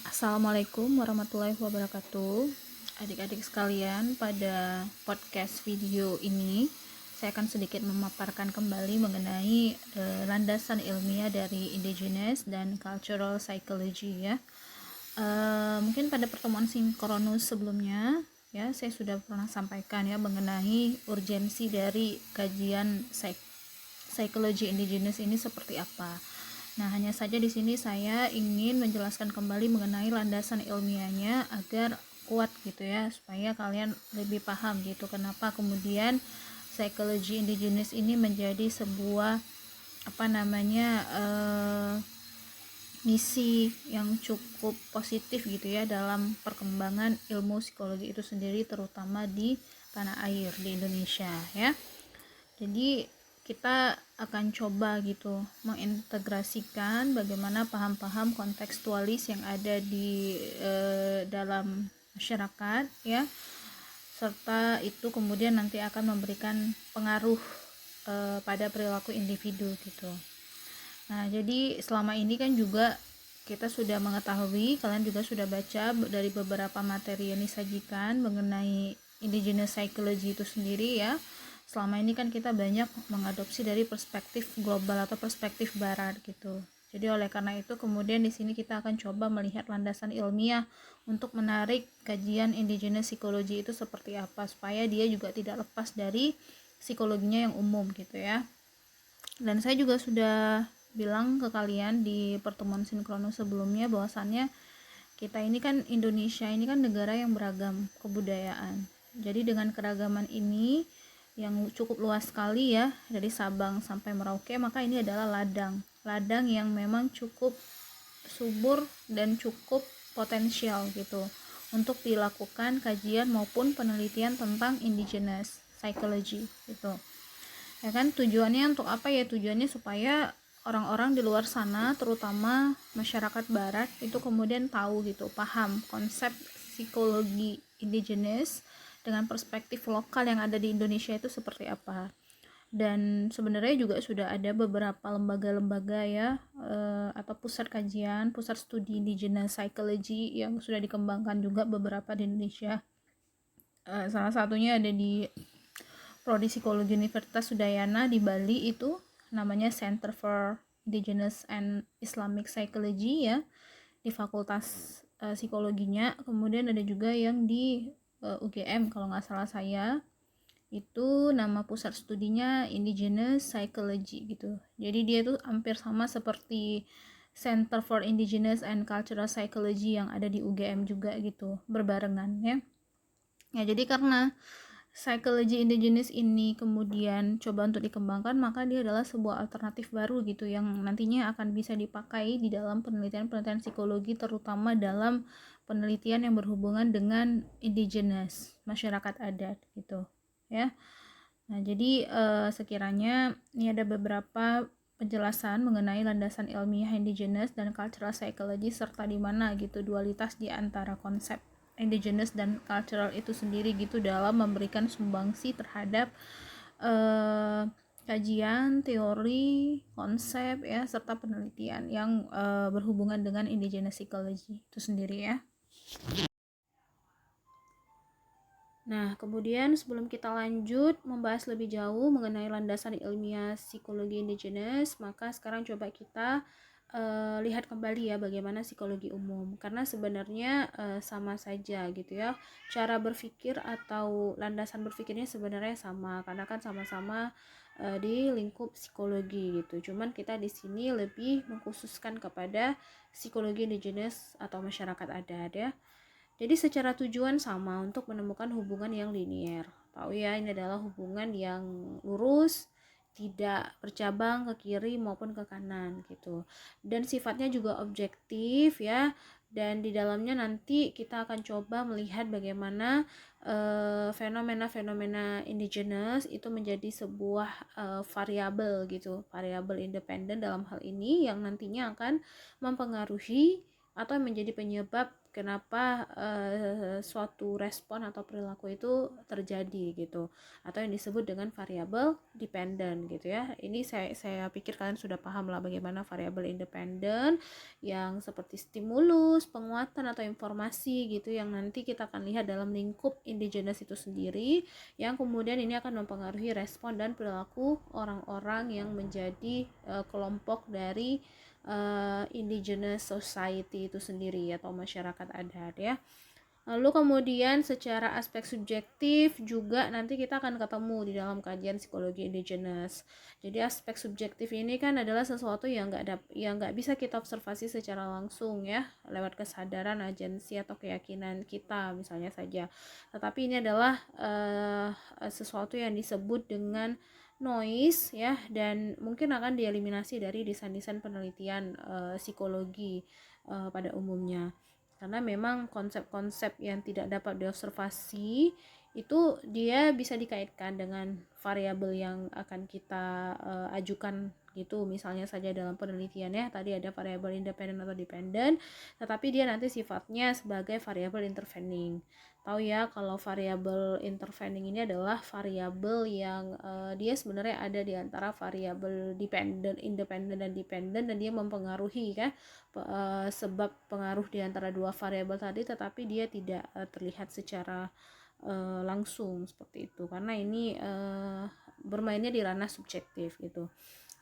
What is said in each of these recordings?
Assalamualaikum warahmatullahi wabarakatuh. Adik-adik sekalian, pada podcast video ini saya akan sedikit memaparkan kembali mengenai landasan ilmiah dari indigenous dan cultural psychology ya. Mungkin pada pertemuan sinkronus sebelumnya ya saya sudah pernah sampaikan ya mengenai urgensi dari kajian psikologi indigenous ini seperti apa. Nah, hanya saja di sini saya ingin menjelaskan kembali mengenai landasan ilmiahnya agar kuat gitu ya, supaya kalian lebih paham gitu kenapa kemudian psikologi indigenous ini menjadi sebuah misi yang cukup positif gitu ya dalam perkembangan ilmu psikologi itu sendiri, terutama di tanah air di Indonesia ya. Jadi kita akan coba gitu mengintegrasikan bagaimana paham-paham kontekstualis yang ada di dalam masyarakat ya, serta itu kemudian nanti akan memberikan pengaruh pada perilaku individu gitu. Nah, jadi selama ini kan juga kita sudah mengetahui, kalian juga sudah baca dari beberapa materi yang disajikan mengenai indigenous psychology itu sendiri ya. Selama ini kan kita banyak mengadopsi dari perspektif global atau perspektif barat gitu. Jadi oleh karena itu kemudian di sini kita akan coba melihat landasan ilmiah untuk menarik kajian indigenous psychology itu seperti apa, supaya dia juga tidak lepas dari psikologinya yang umum gitu ya. Dan saya juga sudah bilang ke kalian di pertemuan sinkronus sebelumnya bahwasannya kita ini kan Indonesia ini kan negara yang beragam kebudayaan. Jadi dengan keragaman ini yang cukup luas sekali ya, dari Sabang sampai Merauke, maka ini adalah ladang yang memang cukup subur dan cukup potensial gitu untuk dilakukan kajian maupun penelitian tentang indigenous psychology gitu. Ya kan, tujuannya untuk apa ya? Tujuannya supaya orang-orang di luar sana, terutama masyarakat barat, itu kemudian tahu gitu, paham konsep psikologi indigenous dengan perspektif lokal yang ada di Indonesia itu seperti apa. Dan sebenarnya juga sudah ada beberapa lembaga-lembaga ya, atau pusat kajian, pusat studi indigenous psychology yang sudah dikembangkan juga beberapa di Indonesia. Salah satunya ada di Prodi Psikologi Universitas Udayana di Bali, itu namanya Center for Indigenous and Islamic Psychology ya, di Fakultas Psikologinya. Kemudian ada juga yang di UGM kalau nggak salah saya, itu nama pusat studinya Indigenous Psychology gitu. Jadi dia tuh hampir sama seperti Center for Indigenous and Cultural Psychology yang ada di UGM juga gitu, berbarengan ya. Ya, jadi karena psikologi indigenous ini kemudian coba untuk dikembangkan, maka dia adalah sebuah alternatif baru gitu yang nantinya akan bisa dipakai di dalam penelitian-penelitian psikologi, terutama dalam penelitian yang berhubungan dengan indigenous, masyarakat adat gitu ya. Nah, jadi sekiranya ini ada beberapa penjelasan mengenai landasan ilmiah indigenous dan cultural psychology, serta di mana gitu dualitas di antara konsep indigenous dan cultural itu sendiri gitu dalam memberikan sumbangsi terhadap kajian, teori, konsep ya, serta penelitian yang berhubungan dengan indigenous psychology itu sendiri ya. Nah, kemudian sebelum kita lanjut membahas lebih jauh mengenai landasan ilmiah psikologi indigenous, maka sekarang coba kita lihat kembali ya bagaimana psikologi umum, karena sebenarnya sama saja gitu ya, cara berpikir atau landasan berpikirnya sebenarnya sama, karena kan sama-sama di lingkup psikologi gitu. Cuman kita di sini lebih mengkhususkan kepada psikologi indigenous atau masyarakat adat ya. Jadi secara tujuan sama, untuk menemukan hubungan yang linier. Tahu ya, ini adalah hubungan yang lurus, tidak bercabang ke kiri maupun ke kanan gitu. Dan sifatnya juga objektif ya. Dan di dalamnya nanti kita akan coba melihat bagaimana fenomena-fenomena indigenous itu menjadi sebuah variabel gitu, variabel independen dalam hal ini yang nantinya akan mempengaruhi atau menjadi penyebab kenapa suatu respon atau perilaku itu terjadi gitu, atau yang disebut dengan variabel dependent gitu ya. Ini saya pikir kalian sudah paham lah bagaimana variabel independen yang seperti stimulus, penguatan atau informasi gitu, yang nanti kita akan lihat dalam lingkup endogenous itu sendiri, yang kemudian ini akan mempengaruhi respon dan perilaku orang-orang yang menjadi kelompok dari indigenous society itu sendiri atau masyarakat adat ya. Lalu kemudian secara aspek subjektif juga nanti kita akan ketemu di dalam kajian psikologi indigenous. Jadi aspek subjektif ini kan adalah sesuatu yang nggak bisa kita observasi secara langsung ya, lewat kesadaran, agensi atau keyakinan kita misalnya saja. Tetapi ini adalah sesuatu yang disebut dengan noise ya, dan mungkin akan dieliminasi dari desain-desain penelitian psikologi pada umumnya, karena memang konsep-konsep yang tidak dapat diobservasi itu dia bisa dikaitkan dengan variabel yang akan kita ajukan gitu. Misalnya saja dalam penelitian ya, tadi ada variabel independen atau dependent, tetapi dia nanti sifatnya sebagai variabel intervening. Tahu ya kalau variabel intervening ini adalah variabel yang dia sebenarnya ada di antara variabel independen dan dependent, dan dia mempengaruhi kan sebab pengaruh di antara dua variabel tadi, tetapi dia tidak terlihat secara langsung seperti itu, karena ini bermainnya di ranah subjektif gitu.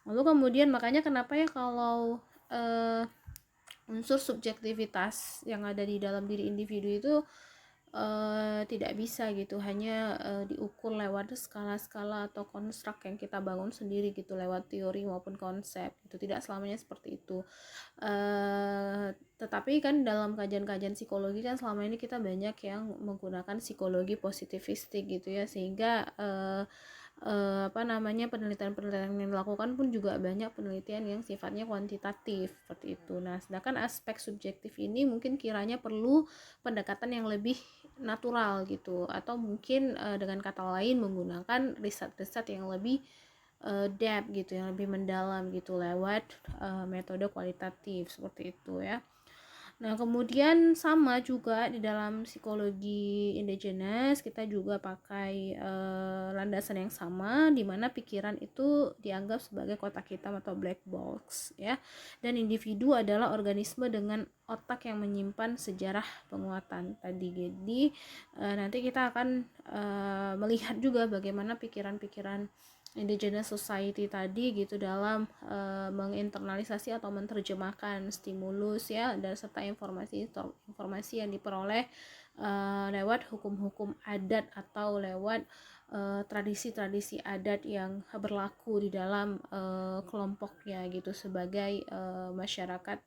Lalu kemudian makanya kenapa ya kalau unsur subjektivitas yang ada di dalam diri individu itu tidak bisa gitu hanya diukur lewat skala-skala atau konstruk yang kita bangun sendiri gitu, lewat teori maupun konsep itu tidak selamanya seperti itu. Tetapi kan dalam kajian-kajian psikologi kan selama ini kita banyak yang menggunakan psikologi positivistik gitu ya, sehingga penelitian-penelitian yang dilakukan pun juga banyak penelitian yang sifatnya kuantitatif seperti itu. Nah, sedangkan aspek subjektif ini mungkin kiranya perlu pendekatan yang lebih natural gitu, atau mungkin dengan kata lain menggunakan riset-riset yang lebih depth gitu, yang lebih mendalam gitu, lewat metode kualitatif seperti itu ya. Nah, kemudian sama juga di dalam psikologi indigenous kita juga pakai landasan yang sama, di mana pikiran itu dianggap sebagai kotak hitam atau black box ya. Dan individu adalah organisme dengan otak yang menyimpan sejarah penguatan tadi. Jadi nanti kita akan melihat juga bagaimana pikiran-pikiran indigenous society tadi gitu dalam menginternalisasi atau menerjemahkan stimulus ya, dan serta informasi yang diperoleh lewat hukum-hukum adat atau lewat tradisi-tradisi adat yang berlaku di dalam kelompoknya gitu, sebagai masyarakat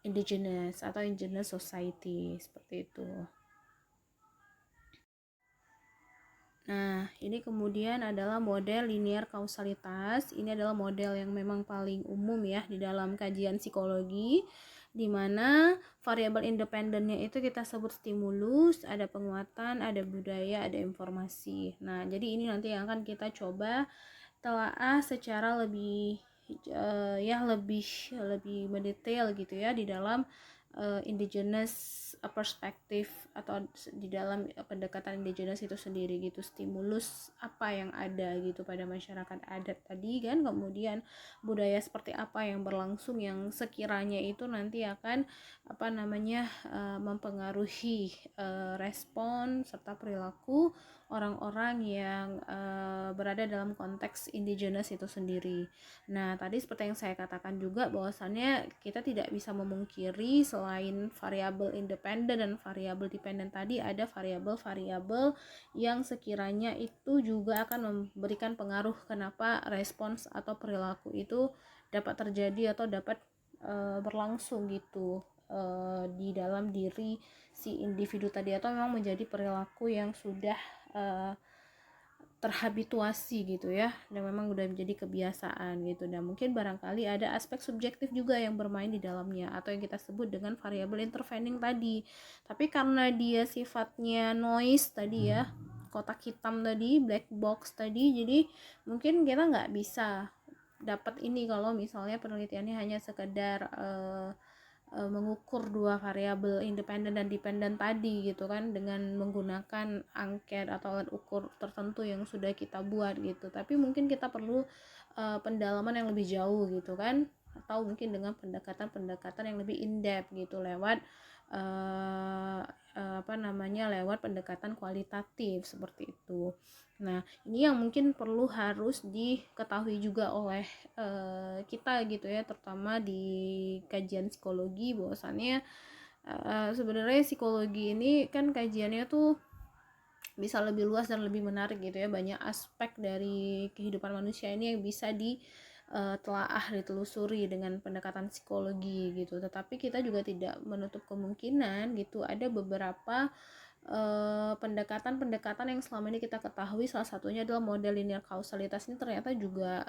indigenous atau indigenous society seperti itu. Nah, ini kemudian adalah model linear kausalitas. Ini adalah model yang memang paling umum ya di dalam kajian psikologi, di mana variabel independennya itu kita sebut stimulus, ada penguatan, ada budaya, ada informasi. Nah, jadi ini nanti yang akan kita coba telaah secara lebih lebih mendetail gitu ya di dalam indigenous perspektif atau di dalam pendekatan indigenous itu sendiri gitu. Stimulus apa yang ada gitu pada masyarakat adat tadi kan, kemudian budaya seperti apa yang berlangsung yang sekiranya itu nanti akan mempengaruhi respon serta perilaku orang-orang yang berada dalam konteks indigenous itu sendiri. Nah, tadi seperti yang saya katakan juga bahwasannya kita tidak bisa memungkiri selain variabel independen dan variabel dependen tadi, ada variabel-variabel yang sekiranya itu juga akan memberikan pengaruh kenapa respons atau perilaku itu dapat terjadi atau dapat berlangsung gitu di dalam diri si individu tadi, atau memang menjadi perilaku yang sudah terhabituasi gitu ya, dan memang udah menjadi kebiasaan gitu. Dan mungkin barangkali ada aspek subjektif juga yang bermain di dalamnya, atau yang kita sebut dengan variabel intervening tadi. Tapi karena dia sifatnya noise tadi ya, kotak hitam tadi, black box tadi, jadi mungkin kita nggak bisa dapat ini kalau misalnya penelitiannya hanya sekedar mengukur dua variabel independen dan dependen tadi gitu kan, dengan menggunakan angket atau alat ukur tertentu yang sudah kita buat gitu. Tapi mungkin kita perlu pendalaman yang lebih jauh gitu kan, atau mungkin dengan pendekatan-pendekatan yang lebih in-depth gitu lewat lewat pendekatan kualitatif seperti itu. Nah, ini yang mungkin perlu harus diketahui juga oleh kita gitu ya, terutama di kajian psikologi, bahwasannya sebenarnya psikologi ini kan kajiannya tuh bisa lebih luas dan lebih menarik gitu ya. Banyak aspek dari kehidupan manusia ini yang bisa ditelaah, ditelusuri dengan pendekatan psikologi gitu. Tetapi kita juga tidak menutup kemungkinan gitu ada beberapa pendekatan-pendekatan yang selama ini kita ketahui, salah satunya adalah model linear kausalitas ini ternyata juga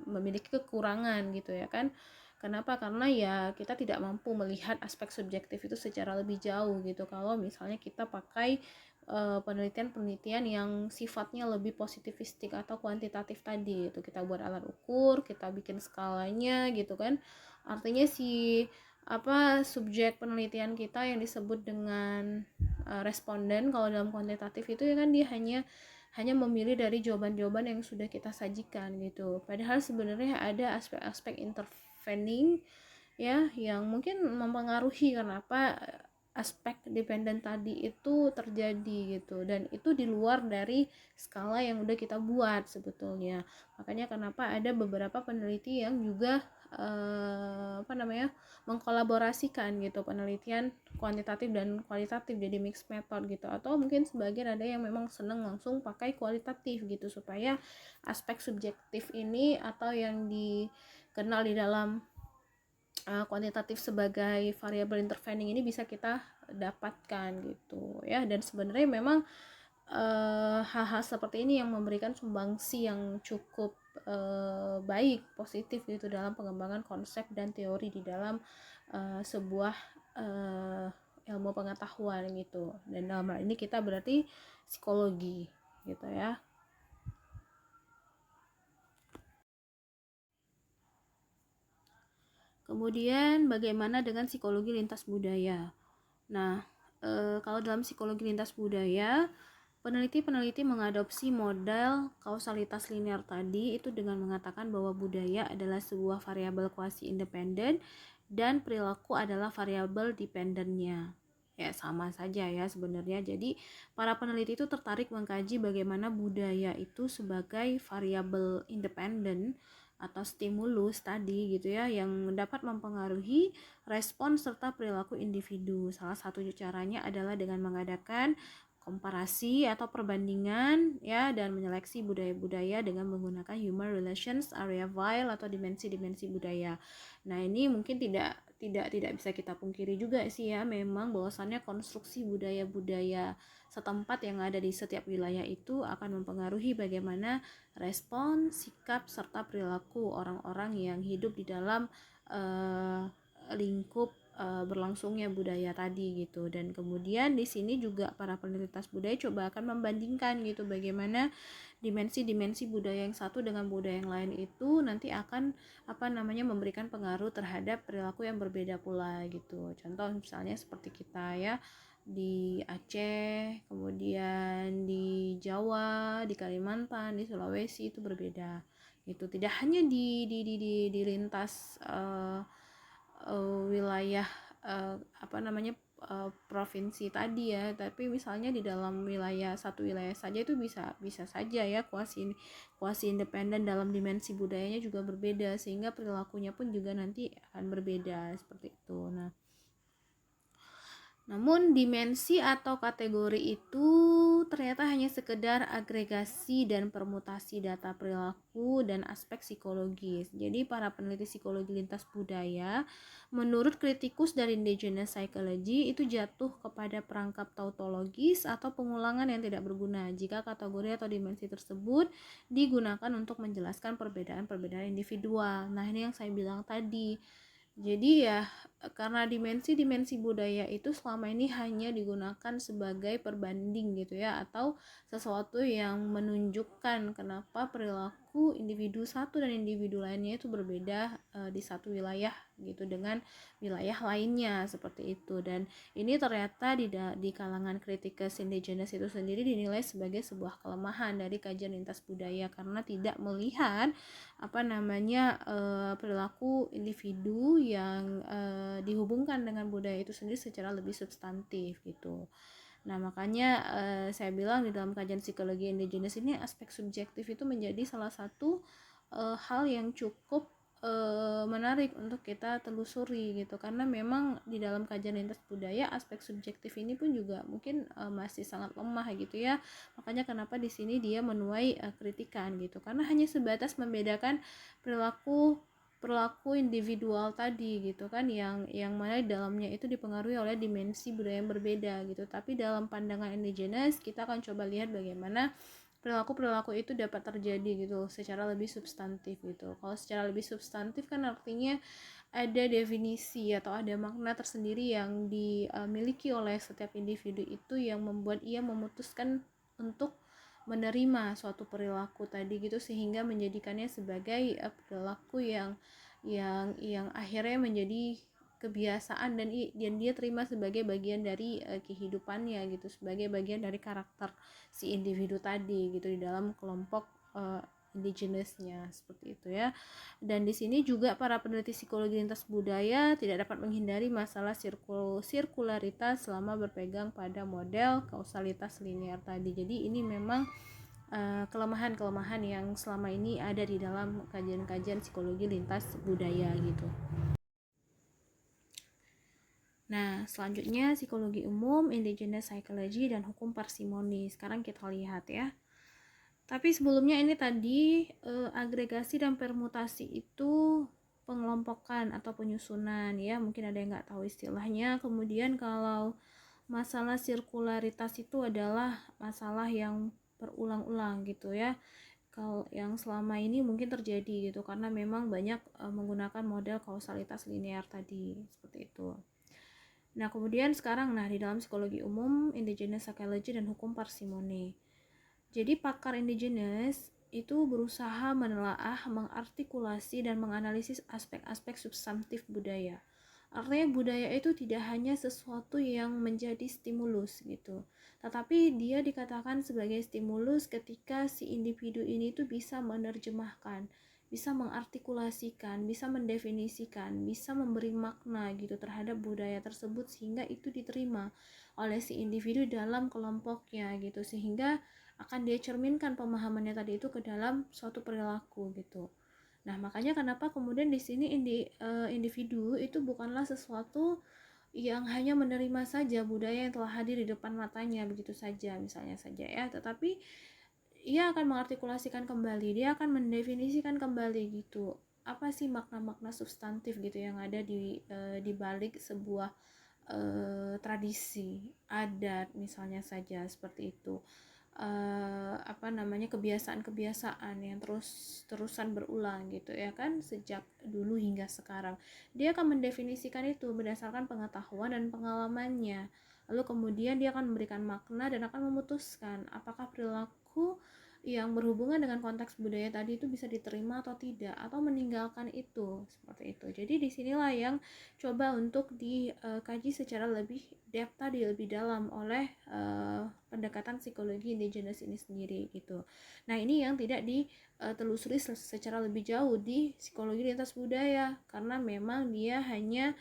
memiliki kekurangan gitu ya kan. Kenapa? Karena ya kita tidak mampu melihat aspek subjektif itu secara lebih jauh gitu kalau misalnya kita pakai penelitian-penelitian yang sifatnya lebih positivistik atau kuantitatif tadi. Itu kita buat alat ukur, kita bikin skalanya gitu kan. Artinya subjek penelitian kita yang disebut dengan responden kalau dalam kuantitatif itu ya kan, dia hanya memilih dari jawaban-jawaban yang sudah kita sajikan gitu. Padahal sebenarnya ada aspek-aspek intervening ya yang mungkin mempengaruhi kenapa aspek dependen tadi itu terjadi gitu, dan itu di luar dari skala yang udah kita buat sebetulnya. Makanya kenapa ada beberapa peneliti yang juga mengkolaborasikan gitu penelitian kuantitatif dan kualitatif jadi mixed method gitu, atau mungkin sebagian ada yang memang seneng langsung pakai kualitatif gitu supaya aspek subjektif ini atau yang dikenal di dalam kuantitatif sebagai variabel intervening ini bisa kita dapatkan gitu ya. Dan sebenarnya memang hal-hal seperti ini yang memberikan sumbangsi yang cukup baik, positif gitu dalam pengembangan konsep dan teori di dalam sebuah ilmu pengetahuan gitu. Dan dalam hal ini kita berarti psikologi gitu ya. Kemudian bagaimana dengan psikologi lintas budaya? Nah, kalau dalam psikologi lintas budaya, peneliti-peneliti mengadopsi model kausalitas linear tadi itu dengan mengatakan bahwa budaya adalah sebuah variabel kuasi independen dan perilaku adalah variabel dependennya. Ya, sama saja ya sebenarnya. Jadi, para peneliti itu tertarik mengkaji bagaimana budaya itu sebagai variabel independen atau stimulus tadi gitu ya, yang dapat mempengaruhi respon serta perilaku individu. Salah satu caranya adalah dengan mengadakan komparasi atau perbandingan ya, dan menyeleksi budaya-budaya dengan menggunakan human relations area file atau dimensi-dimensi budaya. Nah, ini mungkin tidak bisa kita pungkiri juga sih ya, memang bahwasannya konstruksi budaya-budaya setempat yang ada di setiap wilayah itu akan mempengaruhi bagaimana respon, sikap, serta perilaku orang-orang yang hidup di dalam lingkup berlangsungnya budaya tadi gitu. Dan kemudian di sini juga para peneliti budaya coba akan membandingkan gitu bagaimana dimensi-dimensi budaya yang satu dengan budaya yang lain itu nanti akan memberikan pengaruh terhadap perilaku yang berbeda pula gitu. Contoh misalnya seperti kita ya, di Aceh, kemudian di Jawa, di Kalimantan, di Sulawesi itu berbeda. Itu tidak hanya di lintas wilayah provinsi tadi ya, tapi misalnya di dalam satu wilayah saja itu bisa saja ya kuasi independen dalam dimensi budayanya juga berbeda, sehingga perilakunya pun juga nanti akan berbeda seperti itu. Namun dimensi atau kategori itu ternyata hanya sekedar agregasi dan permutasi data perilaku dan aspek psikologis. Jadi para peneliti psikologi lintas budaya menurut kritikus dari indigenous psychology itu jatuh kepada perangkap tautologis atau pengulangan yang tidak berguna jika kategori atau dimensi tersebut digunakan untuk menjelaskan perbedaan-perbedaan individual. Nah, ini yang saya bilang tadi. Jadi ya karena dimensi-dimensi budaya itu selama ini hanya digunakan sebagai perbanding gitu ya, atau sesuatu yang menunjukkan kenapa perilaku perilaku individu satu dan individu lainnya itu berbeda di satu wilayah gitu dengan wilayah lainnya seperti itu. Dan ini ternyata di kalangan kritikus indigenous itu sendiri dinilai sebagai sebuah kelemahan dari kajian lintas budaya, karena tidak melihat perilaku individu yang dihubungkan dengan budaya itu sendiri secara lebih substantif gitu. Nah, makanya saya bilang di dalam kajian psikologi indigenous ini aspek subjektif itu menjadi salah satu hal yang cukup menarik untuk kita telusuri gitu, karena memang di dalam kajian lintas budaya aspek subjektif ini pun juga mungkin masih sangat lemah gitu ya. Makanya kenapa di sini dia menuai kritikan gitu, karena hanya sebatas membedakan perilaku individual tadi gitu kan, yang mana di dalamnya itu dipengaruhi oleh dimensi budaya yang berbeda gitu. Tapi dalam pandangan indigenous kita akan coba lihat bagaimana perilaku itu dapat terjadi gitu secara lebih substantif gitu. Kalau secara lebih substantif kan artinya ada definisi atau ada makna tersendiri yang dimiliki oleh setiap individu itu yang membuat ia memutuskan untuk menerima suatu perilaku tadi gitu, sehingga menjadikannya sebagai perilaku yang akhirnya menjadi kebiasaan dan dia terima sebagai bagian dari kehidupannya gitu, sebagai bagian dari karakter si individu tadi gitu di dalam kelompok indigenous-nya seperti itu ya. Dan di sini juga para peneliti psikologi lintas budaya tidak dapat menghindari masalah sirkularitas selama berpegang pada model kausalitas linear tadi. Jadi ini memang kelemahan-kelemahan yang selama ini ada di dalam kajian-kajian psikologi lintas budaya gitu. Nah, selanjutnya psikologi umum, indigenous psychology, dan hukum parsimoni. Sekarang kita lihat ya. Tapi sebelumnya ini tadi agregasi dan permutasi itu pengelompokan atau penyusunan ya, mungkin ada yang nggak tahu istilahnya. Kemudian kalau masalah sirkularitas itu adalah masalah yang berulang-ulang gitu ya, kalau yang selama ini mungkin terjadi gitu karena memang banyak menggunakan model kausalitas linear tadi seperti itu. Nah, kemudian sekarang di dalam psikologi umum, indigenous psychology, dan hukum parsimoni. Jadi pakar indigenous itu berusaha menelaah, mengartikulasi, dan menganalisis aspek-aspek substantif budaya. Artinya budaya itu tidak hanya sesuatu yang menjadi stimulus gitu, tetapi dia dikatakan sebagai stimulus ketika si individu ini tuh bisa menerjemahkan, bisa mengartikulasikan, bisa mendefinisikan, bisa memberi makna gitu terhadap budaya tersebut sehingga itu diterima oleh si individu dalam kelompoknya gitu, sehingga akan dia cerminkan pemahamannya tadi itu ke dalam suatu perilaku gitu. Nah, makanya kenapa kemudian di sini individu itu bukanlah sesuatu yang hanya menerima saja budaya yang telah hadir di depan matanya begitu saja misalnya saja ya, tetapi ia akan mengartikulasikan kembali, dia akan mendefinisikan kembali gitu. Apa sih makna-makna substantif gitu yang ada di balik sebuah tradisi, adat misalnya saja seperti itu. Kebiasaan-kebiasaan yang terus-terusan berulang gitu ya kan, sejak dulu hingga sekarang. Dia akan mendefinisikan itu berdasarkan pengetahuan dan pengalamannya. Lalu kemudian dia akan memberikan makna dan akan memutuskan apakah perilaku yang berhubungan dengan konteks budaya tadi itu bisa diterima atau tidak, atau meninggalkan itu seperti itu. Jadi disinilah yang coba untuk dikaji secara lebih depth tadi, lebih dalam oleh pendekatan psikologi indigenous ini sendiri gitu. Nah, ini yang tidak ditelusuri secara lebih jauh di psikologi lintas budaya, karena memang dia hanya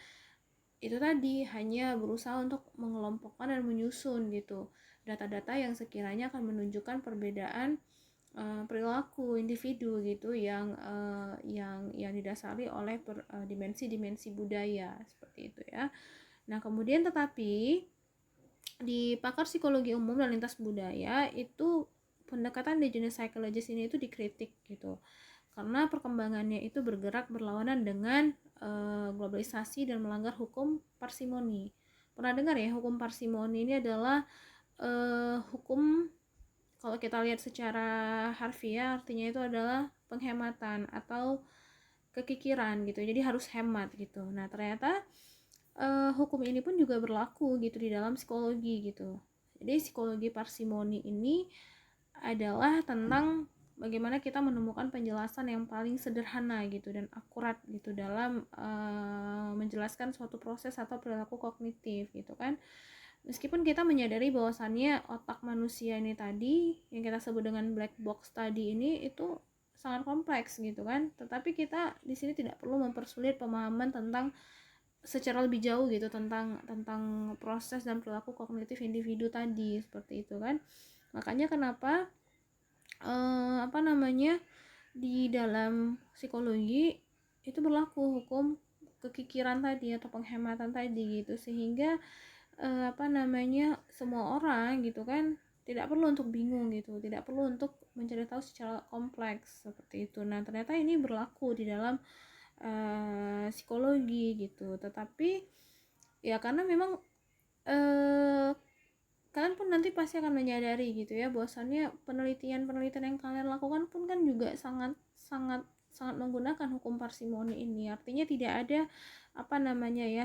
berusaha untuk mengelompokkan dan menyusun gitu data-data yang sekiranya akan menunjukkan perbedaan perilaku individu gitu yang didasari oleh dimensi-dimensi budaya seperti itu ya. Nah, kemudian tetapi di pakar psikologi umum dan lintas budaya itu pendekatan indigenous psychologist ini itu dikritik gitu, karena perkembangannya itu bergerak berlawanan dengan globalisasi dan melanggar hukum parsimoni. Pernah dengar ya hukum parsimoni? Ini adalah hukum, kalau kita lihat secara harfiah artinya itu adalah penghematan atau kekikiran gitu, jadi harus hemat gitu. Nah, ternyata hukum ini pun juga berlaku gitu di dalam psikologi gitu. Jadi psikologi parsimoni ini adalah tentang bagaimana kita menemukan penjelasan yang paling sederhana gitu dan akurat gitu dalam menjelaskan suatu proses atau perilaku kognitif gitu kan. Meskipun kita menyadari bahwasannya otak manusia ini tadi yang kita sebut dengan black box tadi ini itu sangat kompleks gitu kan, tetapi kita di sini tidak perlu mempersulit pemahaman tentang secara lebih jauh gitu tentang proses dan perilaku kognitif individu tadi seperti itu kan. Makanya kenapa di dalam psikologi itu berlaku hukum kekikiran tadi atau penghematan tadi gitu, sehingga semua orang gitu kan tidak perlu untuk bingung gitu, tidak perlu untuk mencari tahu secara kompleks seperti itu. Nah ternyata ini berlaku di dalam psikologi gitu. Tetapi ya karena memang kalian pun nanti pasti akan menyadari gitu ya bahwasannya penelitian-penelitian yang kalian lakukan pun kan juga sangat sangat sangat menggunakan hukum parsimoni ini. Artinya tidak ada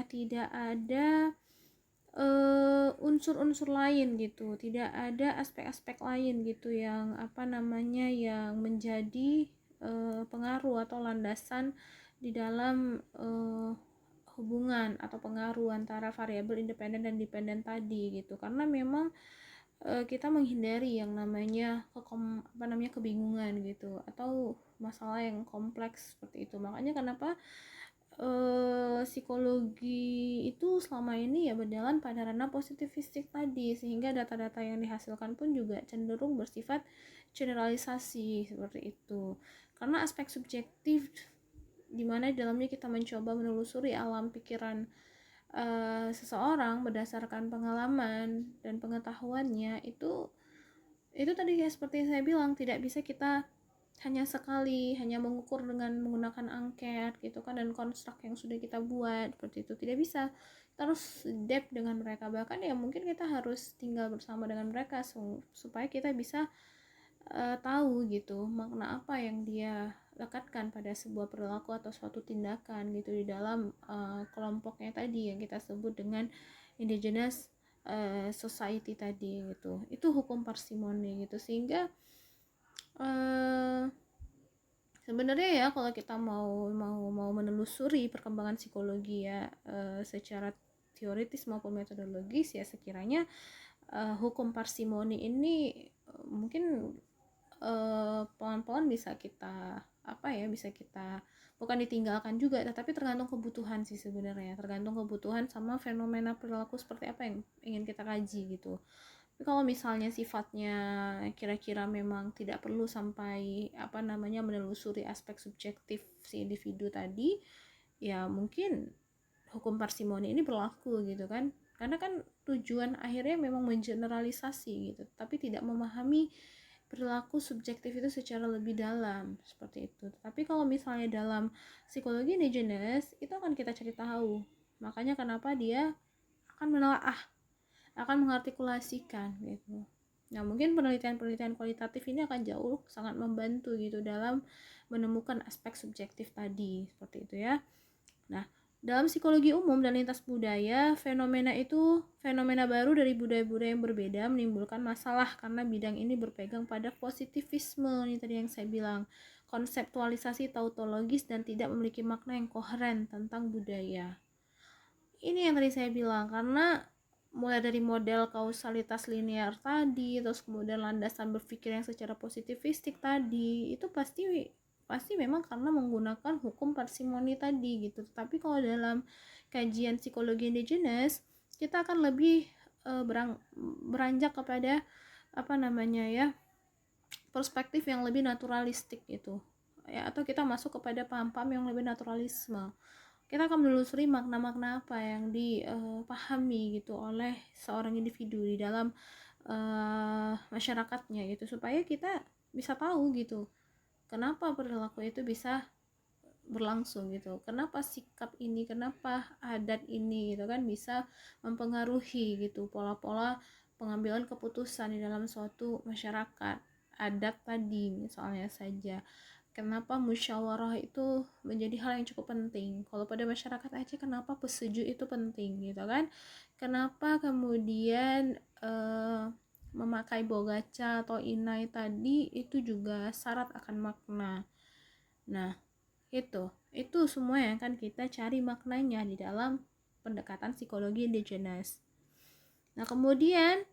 tidak ada unsur-unsur lain gitu, tidak ada aspek-aspek lain gitu yang yang menjadi pengaruh atau landasan di dalam hubungan atau pengaruh antara variabel independen dan dependen tadi gitu. Karena memang kita menghindari yang namanya kebingungan gitu atau masalah yang kompleks seperti itu. Makanya kenapa psikologi itu selama ini ya berjalan pada ranah positivistik tadi, sehingga data-data yang dihasilkan pun juga cenderung bersifat generalisasi seperti itu. Karena aspek subjektif di mana di dalamnya kita mencoba menelusuri alam pikiran seseorang berdasarkan pengalaman dan pengetahuannya, itu tadi ya seperti yang saya bilang, tidak bisa kita hanya mengukur dengan menggunakan angket gitu kan dan konstruk yang sudah kita buat seperti itu. Tidak bisa, kita harus depth dengan mereka, bahkan ya mungkin kita harus tinggal bersama dengan mereka supaya kita bisa tahu gitu makna apa yang dia lekatkan pada sebuah perilaku atau suatu tindakan gitu di dalam kelompoknya tadi yang kita sebut dengan indigenous society tadi gitu. Itu hukum parsimoni gitu. Sehingga sebenarnya ya kalau kita mau menelusuri perkembangan psikologi ya secara teoritis maupun metodologis, ya sekiranya hukum parsimoni ini mungkin pelan-pelan bisa kita bukan ditinggalkan juga, tetapi tergantung kebutuhan sih sebenarnya, tergantung kebutuhan sama fenomena perilaku seperti apa yang ingin kita kaji gitu. Tapi kalau misalnya sifatnya kira-kira memang tidak perlu sampai menelusuri aspek subjektif si individu tadi, ya mungkin hukum parsimoni ini berlaku gitu kan, karena kan tujuan akhirnya memang mengeneralisasi gitu, tapi tidak memahami perilaku subjektif itu secara lebih dalam seperti itu. Tapi kalau misalnya dalam psikologi indigenous itu akan kita cari tahu, makanya kenapa dia akan menelaah, akan mengartikulasikan gitu. Nah mungkin penelitian-penelitian kualitatif ini akan jauh sangat membantu gitu dalam menemukan aspek subjektif tadi seperti itu ya. Nah dalam psikologi umum dan lintas budaya, fenomena baru dari budaya-budaya yang berbeda menimbulkan masalah karena bidang ini berpegang pada positivisme ini tadi yang saya bilang, konseptualisasi tautologis dan tidak memiliki makna yang koheren tentang budaya. Ini yang tadi saya bilang, karena mulai dari model kausalitas linear tadi, terus kemudian landasan berpikir yang secara positivistik tadi, itu pasti memang karena menggunakan hukum parsimoni tadi gitu. Tapi kalau dalam kajian psikologi indigenous, kita akan lebih beranjak kepada perspektif yang lebih naturalistik gitu ya, atau kita masuk kepada paham-paham yang lebih naturalisme. Kita akan menelusuri makna-makna apa yang dipahami gitu oleh seorang individu di dalam masyarakatnya gitu, supaya kita bisa tahu gitu kenapa perilaku itu bisa berlangsung gitu, kenapa sikap ini, kenapa adat ini gitu kan bisa mempengaruhi gitu pola-pola pengambilan keputusan di dalam suatu masyarakat adat tadi misalnya saja. Kenapa musyawarah itu menjadi hal yang cukup penting? Kalau pada masyarakat Aceh, kenapa pesuju itu penting gitu kan? Kenapa kemudian memakai bogaca atau inai tadi itu juga syarat akan makna. Nah, itu semua yang akan kita cari maknanya di dalam pendekatan psikologi indigenous. Nah, kemudian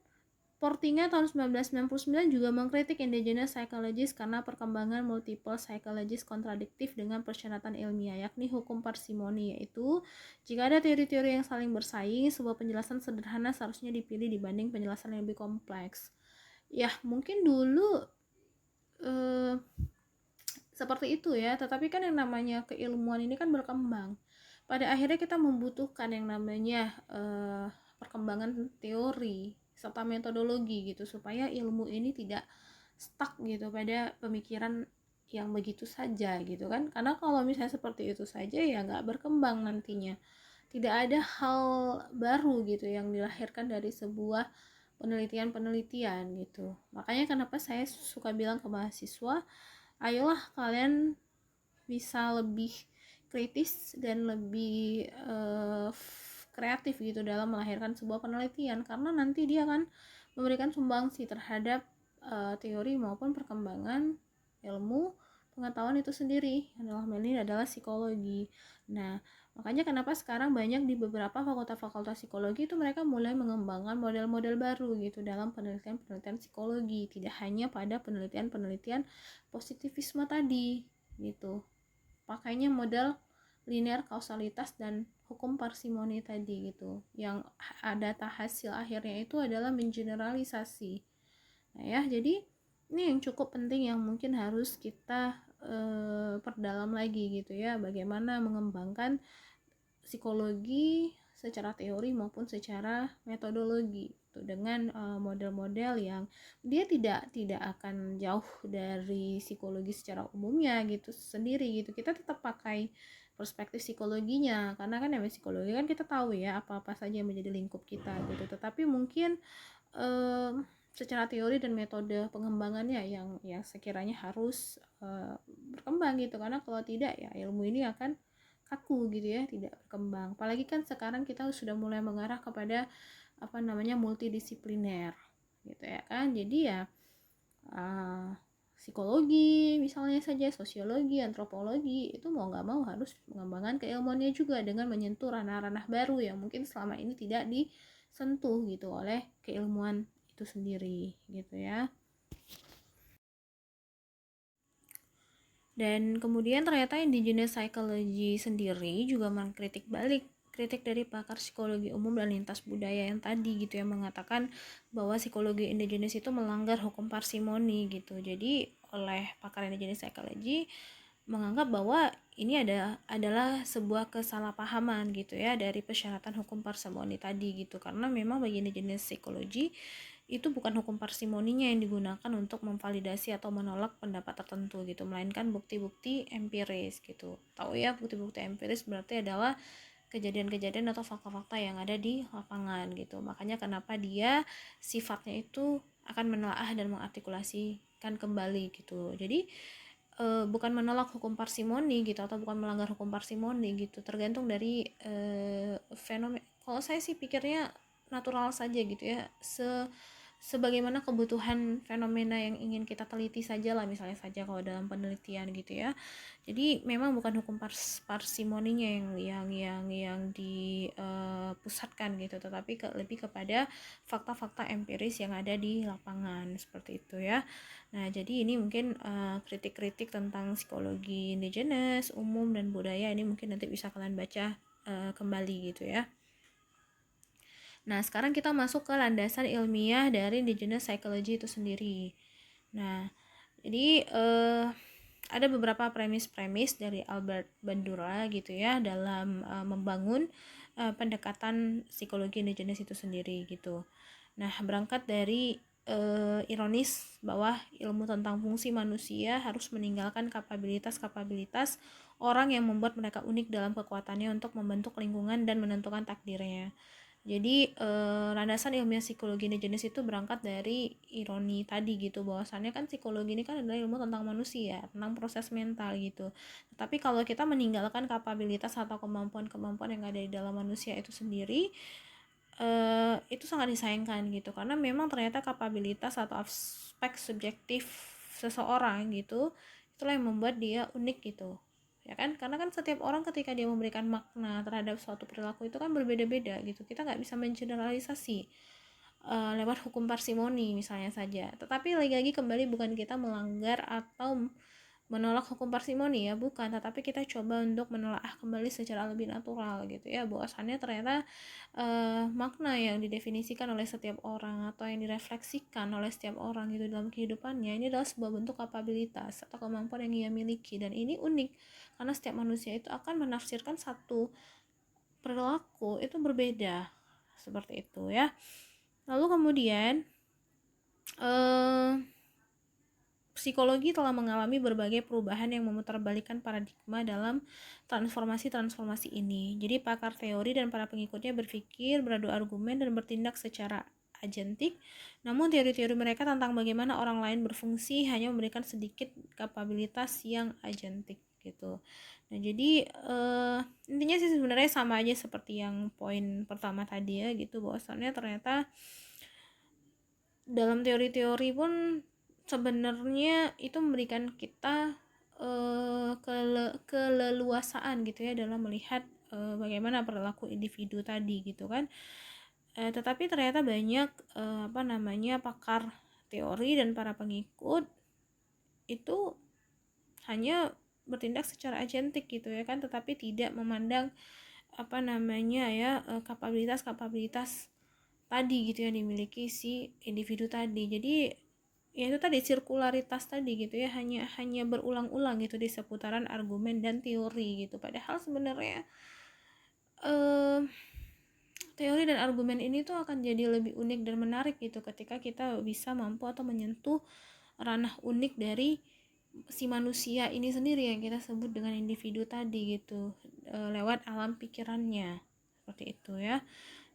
Portinga tahun 1999 juga mengkritik indigenous psychologist karena perkembangan multiple psychologist kontradiktif dengan persyaratan ilmiah, yakni hukum parsimoni, yaitu jika ada teori-teori yang saling bersaing, sebuah penjelasan sederhana seharusnya dipilih dibanding penjelasan yang lebih kompleks. Ya, mungkin dulu seperti itu ya, tetapi kan yang namanya keilmuan ini kan berkembang. Pada akhirnya kita membutuhkan yang namanya perkembangan teori serta metodologi gitu, supaya ilmu ini tidak stuck gitu pada pemikiran yang begitu saja gitu kan. Karena kalau misalnya seperti itu saja ya nggak berkembang nantinya, tidak ada hal baru gitu yang dilahirkan dari sebuah penelitian gitu. Makanya kenapa saya suka bilang ke mahasiswa, ayolah kalian bisa lebih kritis dan lebih kreatif gitu dalam melahirkan sebuah penelitian, karena nanti dia akan memberikan sumbangsi terhadap teori maupun perkembangan ilmu pengetahuan itu sendiri, yang dalam hal ini adalah psikologi. Nah, makanya kenapa sekarang banyak di beberapa fakultas psikologi itu mereka mulai mengembangkan model-model baru gitu dalam penelitian-penelitian psikologi, tidak hanya pada penelitian-penelitian positivisme tadi gitu. Pakainya model linear kausalitas dan hukum parsimoni tadi gitu, yang data hasil akhirnya itu adalah mengeneralisasi. Nah ya, jadi ini yang cukup penting yang mungkin harus kita perdalam lagi gitu ya, bagaimana mengembangkan psikologi secara teori maupun secara metodologi gitu, dengan model-model yang dia tidak akan jauh dari psikologi secara umumnya gitu sendiri gitu. Kita tetap pakai perspektif psikologinya, karena kan namanya psikologi kan kita tahu ya apa-apa saja yang menjadi lingkup kita gitu, tetapi mungkin secara teori dan metode pengembangannya yang sekiranya harus berkembang gitu, karena kalau tidak ya ilmu ini akan kaku gitu ya, tidak berkembang. Apalagi kan sekarang kita sudah mulai mengarah kepada multidisipliner gitu ya kan. Jadi ya psikologi misalnya saja, sosiologi, antropologi, itu mau nggak mau harus mengembangkan keilmuannya juga dengan menyentuh ranah-ranah baru yang mungkin selama ini tidak disentuh gitu oleh keilmuan itu sendiri gitu ya. Dan kemudian ternyata indigenous psychology sendiri juga mengkritik balik kritik dari pakar psikologi umum dan lintas budaya yang tadi gitu, yang mengatakan bahwa psikologi indigenous itu melanggar hukum parsimoni gitu. Jadi oleh pakar indigenous psychology menganggap bahwa ini adalah sebuah kesalahpahaman gitu ya dari persyaratan hukum parsimoni tadi gitu, karena memang bagi indigenous psychology itu bukan hukum parsimoninya yang digunakan untuk memvalidasi atau menolak pendapat tertentu gitu, melainkan bukti-bukti empiris gitu. Tahu ya, bukti-bukti empiris berarti adalah kejadian-kejadian atau fakta-fakta yang ada di lapangan gitu. Makanya kenapa dia sifatnya itu akan menelaah dan mengartikulasikan kembali gitu. Jadi bukan menolak hukum parsimoni gitu, atau bukan melanggar hukum parsimoni gitu, tergantung dari fenomena. Kalau saya sih pikirnya natural saja gitu ya, sebagaimana kebutuhan fenomena yang ingin kita teliti saja lah, misalnya saja kalau dalam penelitian gitu ya. Jadi memang bukan hukum parsimoninya yang dipusatkan gitu, tetapi lebih kepada fakta-fakta empiris yang ada di lapangan seperti itu ya. Nah, jadi ini mungkin kritik-kritik tentang psikologi indigenous, umum dan budaya ini mungkin nanti bisa kalian baca kembali gitu ya. Nah, sekarang kita masuk ke landasan ilmiah dari indigenous psychology itu sendiri. Nah, jadi ada beberapa premis-premis dari Albert Bandura gitu ya dalam membangun pendekatan psikologi indigenous itu sendiri gitu. Nah, berangkat dari ironis bahwa ilmu tentang fungsi manusia harus meninggalkan kapabilitas-kapabilitas orang yang membuat mereka unik dalam kekuatannya untuk membentuk lingkungan dan menentukan takdirnya. Jadi landasan ilmiah psikologi indigenous itu berangkat dari ironi tadi gitu, bahwasannya kan psikologi ini kan adalah ilmu tentang manusia, tentang proses mental gitu. Tapi kalau kita meninggalkan kapabilitas atau kemampuan-kemampuan yang ada di dalam manusia itu sendiri, itu sangat disayangkan gitu, karena memang ternyata kapabilitas atau aspek subjektif seseorang gitu itulah yang membuat dia unik gitu ya kan, karena kan setiap orang ketika dia memberikan makna terhadap suatu perilaku itu kan berbeda-beda gitu, kita nggak bisa mengeneralisasi lewat hukum parsimoni misalnya saja. Tetapi lagi-lagi kembali bukan kita melanggar atau menolak hukum parsimoni ya, bukan, tetapi kita coba untuk menelaah kembali secara lebih natural gitu ya, bahwasannya ternyata makna yang didefinisikan oleh setiap orang atau yang direfleksikan oleh setiap orang gitu dalam kehidupannya ini adalah sebuah bentuk kapabilitas atau kemampuan yang ia miliki, dan ini unik karena setiap manusia itu akan menafsirkan satu perilaku itu berbeda seperti itu ya. Lalu kemudian psikologi telah mengalami berbagai perubahan yang memutarbalikkan paradigma dalam transformasi-transformasi ini. Jadi pakar teori dan para pengikutnya berpikir, beradu argumen, dan bertindak secara agentik. Namun teori-teori mereka tentang bagaimana orang lain berfungsi hanya memberikan sedikit kapabilitas yang agentik gitu. Nah jadi intinya sih sebenarnya sama aja seperti yang poin pertama tadi ya gitu, bahwasannya ternyata dalam teori-teori pun sebenarnya itu memberikan kita keleluasaan gitu ya dalam melihat bagaimana perilaku individu tadi gitu kan. Tetapi ternyata banyak pakar teori dan para pengikut itu hanya bertindak secara agentik gitu ya kan, tetapi tidak memandang kapabilitas tadi gitu yang dimiliki si individu tadi. Jadi ya itu tadi sirkularitas tadi gitu ya, hanya berulang-ulang gitu di seputaran argumen dan teori gitu, padahal sebenarnya teori dan argumen ini tuh akan jadi lebih unik dan menarik gitu ketika kita bisa mampu atau menyentuh ranah unik dari si manusia ini sendiri yang kita sebut dengan individu tadi gitu, lewat alam pikirannya seperti itu ya.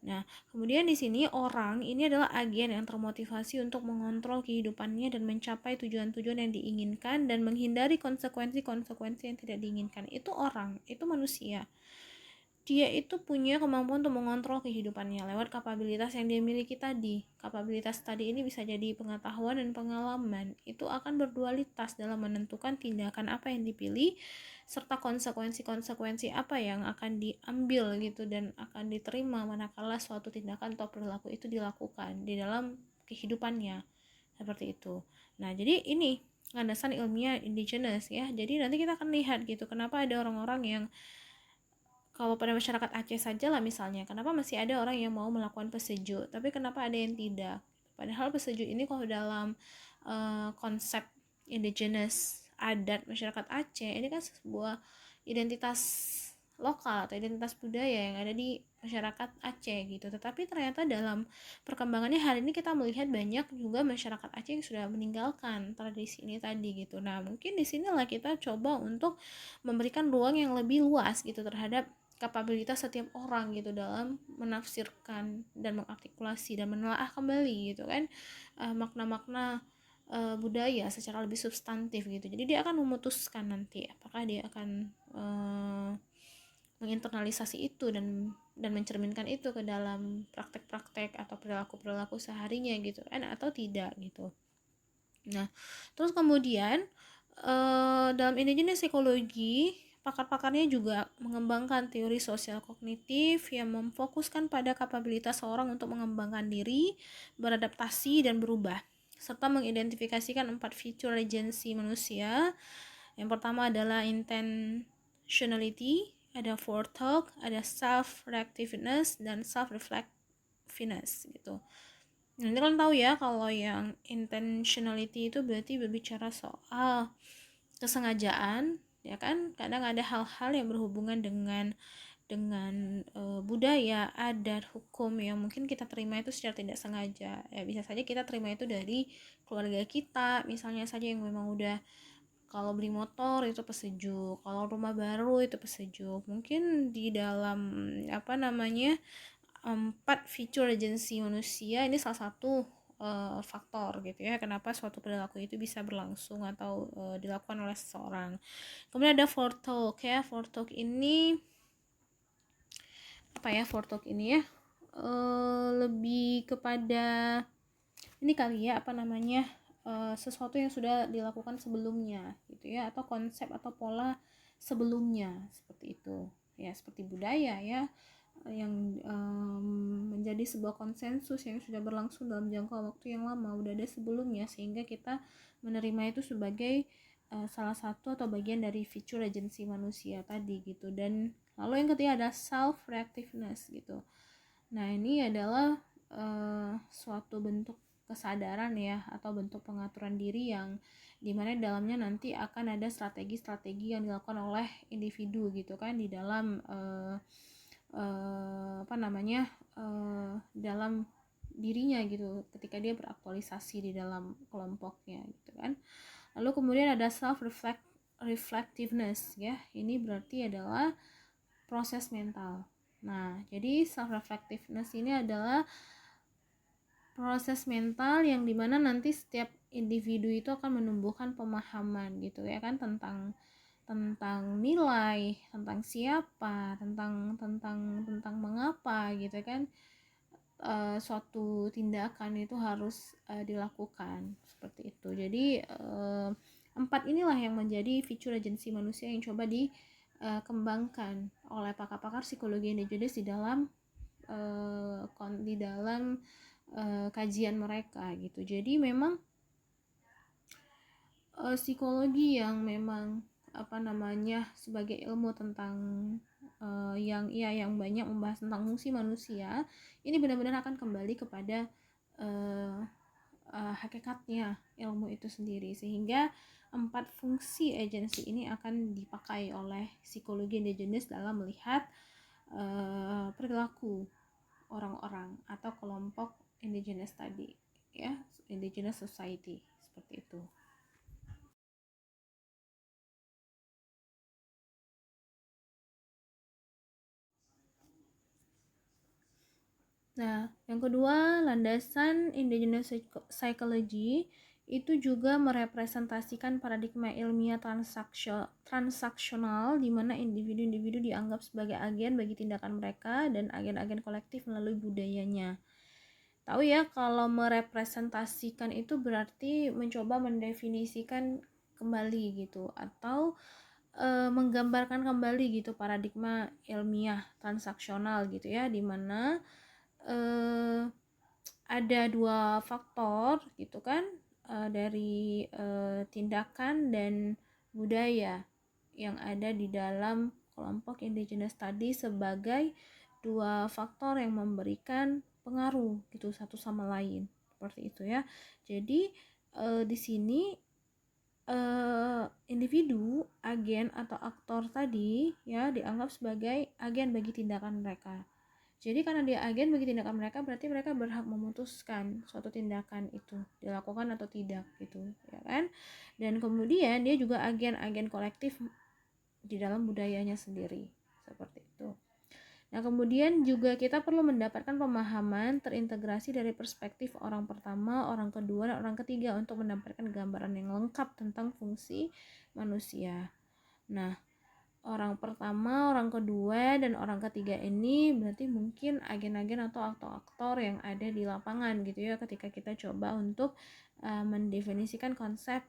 Nah, kemudian di sini orang ini adalah agen yang termotivasi untuk mengontrol kehidupannya dan mencapai tujuan-tujuan yang diinginkan dan menghindari konsekuensi-konsekuensi yang tidak diinginkan. Itu orang, itu manusia. Dia itu punya kemampuan untuk mengontrol kehidupannya lewat kapabilitas yang dia miliki tadi. Kapabilitas tadi ini bisa jadi pengetahuan dan pengalaman. Itu akan berdualitas dalam menentukan tindakan apa yang dipilih serta konsekuensi-konsekuensi apa yang akan diambil gitu dan akan diterima manakala suatu tindakan atau perilaku itu dilakukan di dalam kehidupannya. Seperti itu. Nah, jadi ini landasan ilmiah indigenous ya. Jadi nanti kita akan lihat gitu kenapa ada orang-orang yang kalau pada masyarakat Aceh saja lah misalnya, kenapa masih ada orang yang mau melakukan pesejuk, tapi kenapa ada yang tidak? Padahal pesejuk ini kalau dalam konsep indigenous adat masyarakat Aceh, ini kan sebuah identitas lokal atau identitas budaya yang ada di masyarakat Aceh gitu. Tetapi ternyata dalam perkembangannya hari ini kita melihat banyak juga masyarakat Aceh yang sudah meninggalkan tradisi ini tadi gitu. Nah, mungkin di sinilah kita coba untuk memberikan ruang yang lebih luas gitu terhadap kapabilitas setiap orang gitu dalam menafsirkan dan mengartikulasi dan menelaah kembali gitu kan makna-makna budaya secara lebih substantif gitu. Jadi dia akan memutuskan nanti apakah dia akan menginternalisasi itu dan mencerminkan itu ke dalam praktek-praktek atau perilaku-perilaku seharinya gitu kan atau tidak gitu. Nah, terus kemudian dalam indigenous psikologi pakar-pakarnya juga mengembangkan teori sosial kognitif yang memfokuskan pada kapabilitas seorang untuk mengembangkan diri, beradaptasi, dan berubah, serta mengidentifikasikan 4 fitur agensi manusia. Yang pertama adalah intentionality, ada forethought, ada self-reactiveness, dan self-reflectiveness gitu. Nanti kalian tahu ya kalau yang intentionality itu berarti berbicara soal kesengajaan ya kan, kadang ada hal-hal yang berhubungan dengan budaya, adat, hukum yang mungkin kita terima itu secara tidak sengaja ya, bisa saja kita terima itu dari keluarga kita misalnya saja yang memang udah kalau beli motor itu pesejuk, kalau rumah baru itu pesejuk. Mungkin di dalam 4 fitur agensi manusia ini salah satu faktor gitu ya kenapa suatu perilaku itu bisa berlangsung atau dilakukan oleh seseorang. Kemudian ada forethought ya, forethought ini forethought ini ya lebih kepada ini kali ya, sesuatu yang sudah dilakukan sebelumnya gitu ya, atau konsep atau pola sebelumnya seperti itu ya, seperti budaya ya, yang menjadi sebuah konsensus yang sudah berlangsung dalam jangka waktu yang lama, udah ada sebelumnya, sehingga kita menerima itu sebagai salah satu atau bagian dari feature agensi manusia tadi gitu. Dan lalu yang ketiga ada self reactiveness gitu. Nah, ini adalah suatu bentuk kesadaran ya, atau bentuk pengaturan diri yang dimana dalamnya nanti akan ada strategi-strategi yang dilakukan oleh individu gitu kan, di dalam dalam dirinya gitu, ketika dia beraktualisasi di dalam kelompoknya gitu kan. Lalu kemudian ada self reflectiveness ya, ini berarti adalah proses mental. Nah, jadi self reflectiveness ini adalah proses mental yang dimana nanti setiap individu itu akan menumbuhkan pemahaman gitu ya kan, tentang nilai, tentang siapa, tentang mengapa gitu kan, suatu tindakan itu harus dilakukan seperti itu. Jadi 4 inilah yang menjadi feature agensi manusia yang coba dikembangkan oleh pakar-pakar psikologi indigenous di dalam kajian mereka gitu. Jadi memang psikologi yang memang sebagai ilmu tentang yang banyak membahas tentang fungsi manusia, ini benar-benar akan kembali kepada hakikatnya ilmu itu sendiri, sehingga 4 fungsi agensi ini akan dipakai oleh psikologi indigenous dalam melihat perilaku orang-orang atau kelompok indigenous tadi ya, indigenous society seperti itu. Nah, yang kedua, landasan indigenous psychology itu juga merepresentasikan paradigma ilmiah transaksional di mana individu-individu dianggap sebagai agen bagi tindakan mereka dan agen-agen kolektif melalui budayanya. Tahu ya, kalau merepresentasikan itu berarti mencoba mendefinisikan kembali gitu, atau menggambarkan kembali gitu paradigma ilmiah transaksional gitu ya, di mana ada 2 faktor gitu kan, dari tindakan dan budaya yang ada di dalam kelompok indigenous tadi sebagai 2 faktor yang memberikan pengaruh gitu satu sama lain, seperti itu ya. Jadi di sini individu, agen atau aktor tadi ya dianggap sebagai agen bagi tindakan mereka. Jadi karena dia agen bagi tindakan mereka, berarti mereka berhak memutuskan suatu tindakan itu dilakukan atau tidak gitu ya kan. Dan kemudian dia juga agen kolektif di dalam budayanya sendiri, seperti itu. Nah, kemudian juga kita perlu mendapatkan pemahaman terintegrasi dari perspektif orang pertama, orang kedua, dan orang ketiga untuk mendapatkan gambaran yang lengkap tentang fungsi manusia. Nah, orang pertama, orang kedua, dan orang ketiga ini berarti mungkin agen-agen atau aktor-aktor yang ada di lapangan gitu ya, ketika kita coba untuk mendefinisikan konsep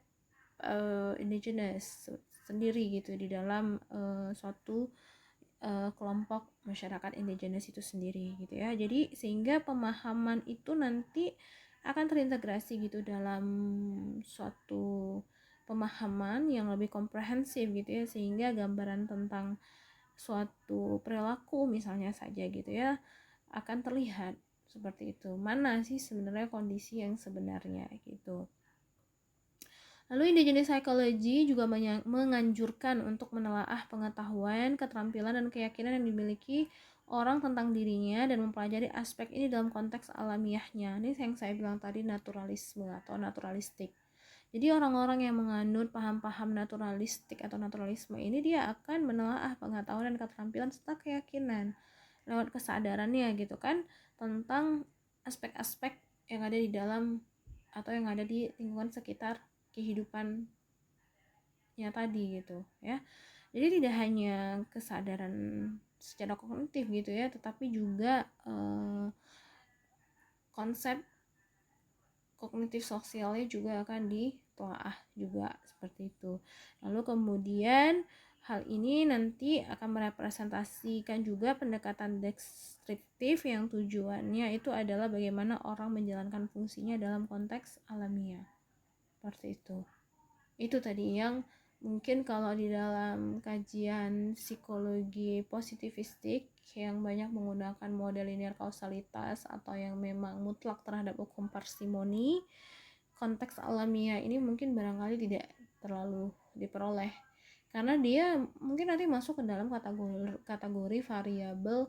indigenous sendiri gitu di dalam suatu kelompok masyarakat indigenous itu sendiri gitu ya. Jadi sehingga pemahaman itu nanti akan terintegrasi gitu dalam suatu pemahaman yang lebih komprehensif gitu ya, sehingga gambaran tentang suatu perilaku misalnya saja gitu ya akan terlihat seperti itu. Mana sih sebenarnya kondisi yang sebenarnya gitu. Lalu indigenous psychology juga menganjurkan untuk menelaah pengetahuan, keterampilan, dan keyakinan yang dimiliki orang tentang dirinya dan mempelajari aspek ini dalam konteks alamiahnya. Ini yang saya bilang tadi, naturalisme atau naturalistik. Jadi orang-orang yang menganut paham-paham naturalistik atau naturalisme ini, dia akan menelaah pengetahuan dan keterampilan serta keyakinan lewat kesadarannya gitu kan, tentang aspek-aspek yang ada di dalam atau yang ada di lingkungan sekitar kehidupannya tadi gitu ya. Jadi tidak hanya kesadaran secara kognitif gitu ya, tetapi juga konsep kognitif sosialnya juga akan ditelaah juga seperti itu. Lalu kemudian hal ini nanti akan merepresentasikan juga pendekatan deskriptif yang tujuannya itu adalah bagaimana orang menjalankan fungsinya dalam konteks alamiah. Seperti itu. Itu tadi yang mungkin kalau di dalam kajian psikologi positivistik yang banyak menggunakan model linear kausalitas atau yang memang mutlak terhadap hukum parsimoni, konteks alamiah ini mungkin barangkali tidak terlalu diperoleh karena dia mungkin nanti masuk ke dalam kategori variabel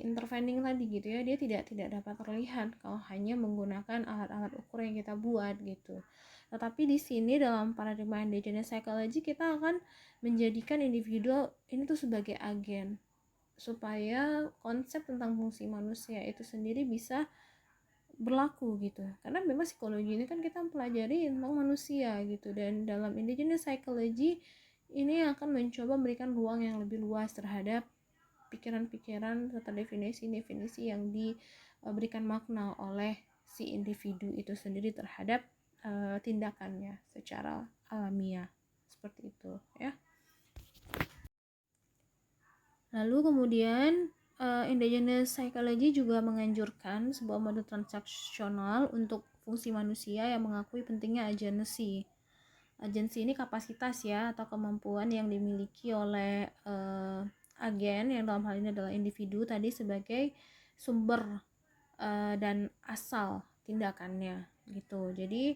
intervening tadi gitu ya. Dia tidak dapat terlihat kalau hanya menggunakan alat-alat ukur yang kita buat gitu. Tetapi di sini dalam paradigma endogenous psychology kita akan menjadikan individu ini tuh sebagai agen supaya konsep tentang fungsi manusia itu sendiri bisa berlaku gitu. Karena memang psikologi ini kan kita mempelajari tentang manusia gitu, dan dalam endogenous psychology ini akan mencoba memberikan ruang yang lebih luas terhadap pikiran-pikiran serta definisi-definisi yang diberikan makna oleh si individu itu sendiri terhadap tindakannya secara alamiah seperti itu ya. Lalu kemudian endogenous psychology juga menganjurkan sebuah model transaksional untuk fungsi manusia yang mengakui pentingnya agensi. Agensi ini kapasitas ya atau kemampuan yang dimiliki oleh agen yang dalam hal ini adalah individu tadi sebagai sumber dan asal tindakannya gitu. Jadi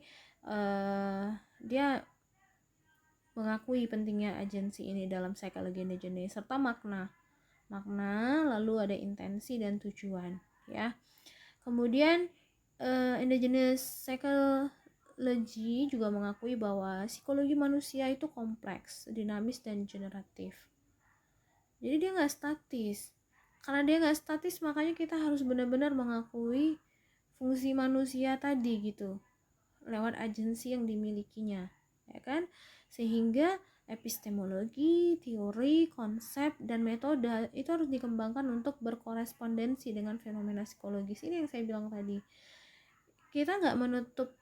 dia mengakui pentingnya agensi ini dalam psikologi endogenes serta makna, lalu ada intensi dan tujuan ya. Kemudian endogenous psychology juga mengakui bahwa psikologi manusia itu kompleks, dinamis dan generatif. Jadi dia nggak statis. Karena dia nggak statis, makanya kita harus benar-benar mengakui fungsi manusia tadi gitu lewat agensi yang dimilikinya, ya kan? Sehingga epistemologi, teori, konsep, dan metode itu harus dikembangkan untuk berkorespondensi dengan fenomena psikologis. Ini yang saya bilang tadi. Kita nggak menutup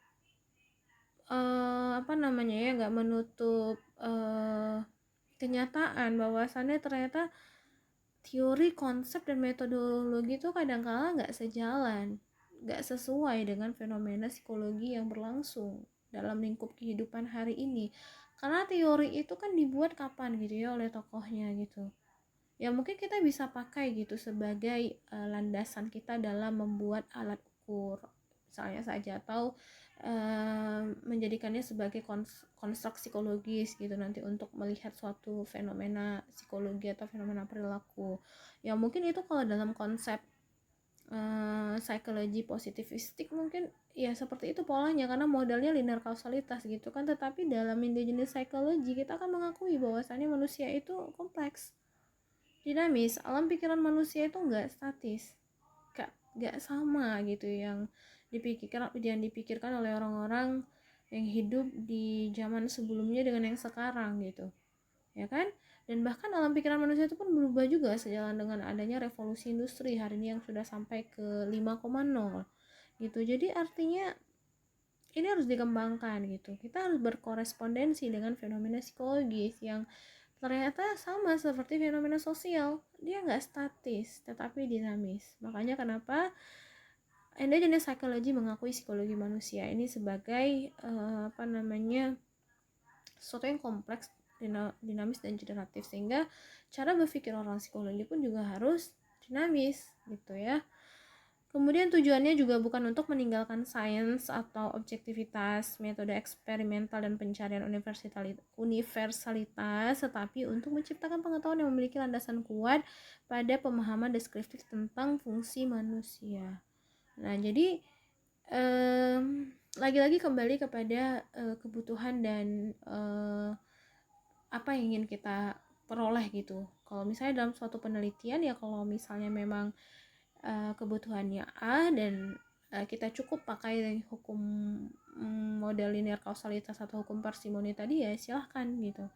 nggak menutup kenyataan bahwasannya ternyata teori, konsep, dan metodologi itu kadang-kala nggak sejalan, nggak sesuai dengan fenomena psikologi yang berlangsung dalam lingkup kehidupan hari ini. Karena teori itu kan dibuat kapan gitu ya oleh tokohnya gitu. Ya mungkin kita bisa pakai gitu sebagai landasan kita dalam membuat alat ukur misalnya saja, atau menjadikannya sebagai konstruk psikologis gitu nanti untuk melihat suatu fenomena psikologi atau fenomena perilaku. Ya mungkin itu kalau dalam konsep psikologi positivistik mungkin ya seperti itu polanya karena modelnya linear kausalitas gitu kan. Tetapi dalam endogenous psychology kita akan mengakui bahwasannya manusia itu kompleks, dinamis. Alam pikiran manusia itu nggak statis, nggak sama gitu yang dipikirkan oleh orang-orang yang hidup di zaman sebelumnya dengan yang sekarang gitu, ya kan? Dan bahkan alam pikiran manusia itu pun berubah juga sejalan dengan adanya revolusi industri hari ini yang sudah sampai ke 5,0 gitu. Jadi artinya ini harus dikembangkan gitu. Kita harus berkorespondensi dengan fenomena psikologis yang ternyata sama seperti fenomena sosial. Dia nggak statis tetapi dinamis. Makanya kenapa endogenous psychology mengakui psikologi manusia ini sebagai sesuatu yang kompleks, dinamis dan generatif, sehingga cara berpikir orang psikologi pun juga harus dinamis gitu ya. Kemudian tujuannya juga bukan untuk meninggalkan sains atau objektivitas, metode eksperimental dan pencarian universalitas, tetapi untuk menciptakan pengetahuan yang memiliki landasan kuat pada pemahaman deskriptif tentang fungsi manusia. Nah, jadi lagi-lagi kembali kepada kebutuhan dan apa yang ingin kita peroleh gitu. Kalau misalnya dalam suatu penelitian ya, kalau misalnya memang kebutuhannya A dan kita cukup pakai hukum model linear kausalitas atau hukum parsimoni tadi, ya silahkan gitu.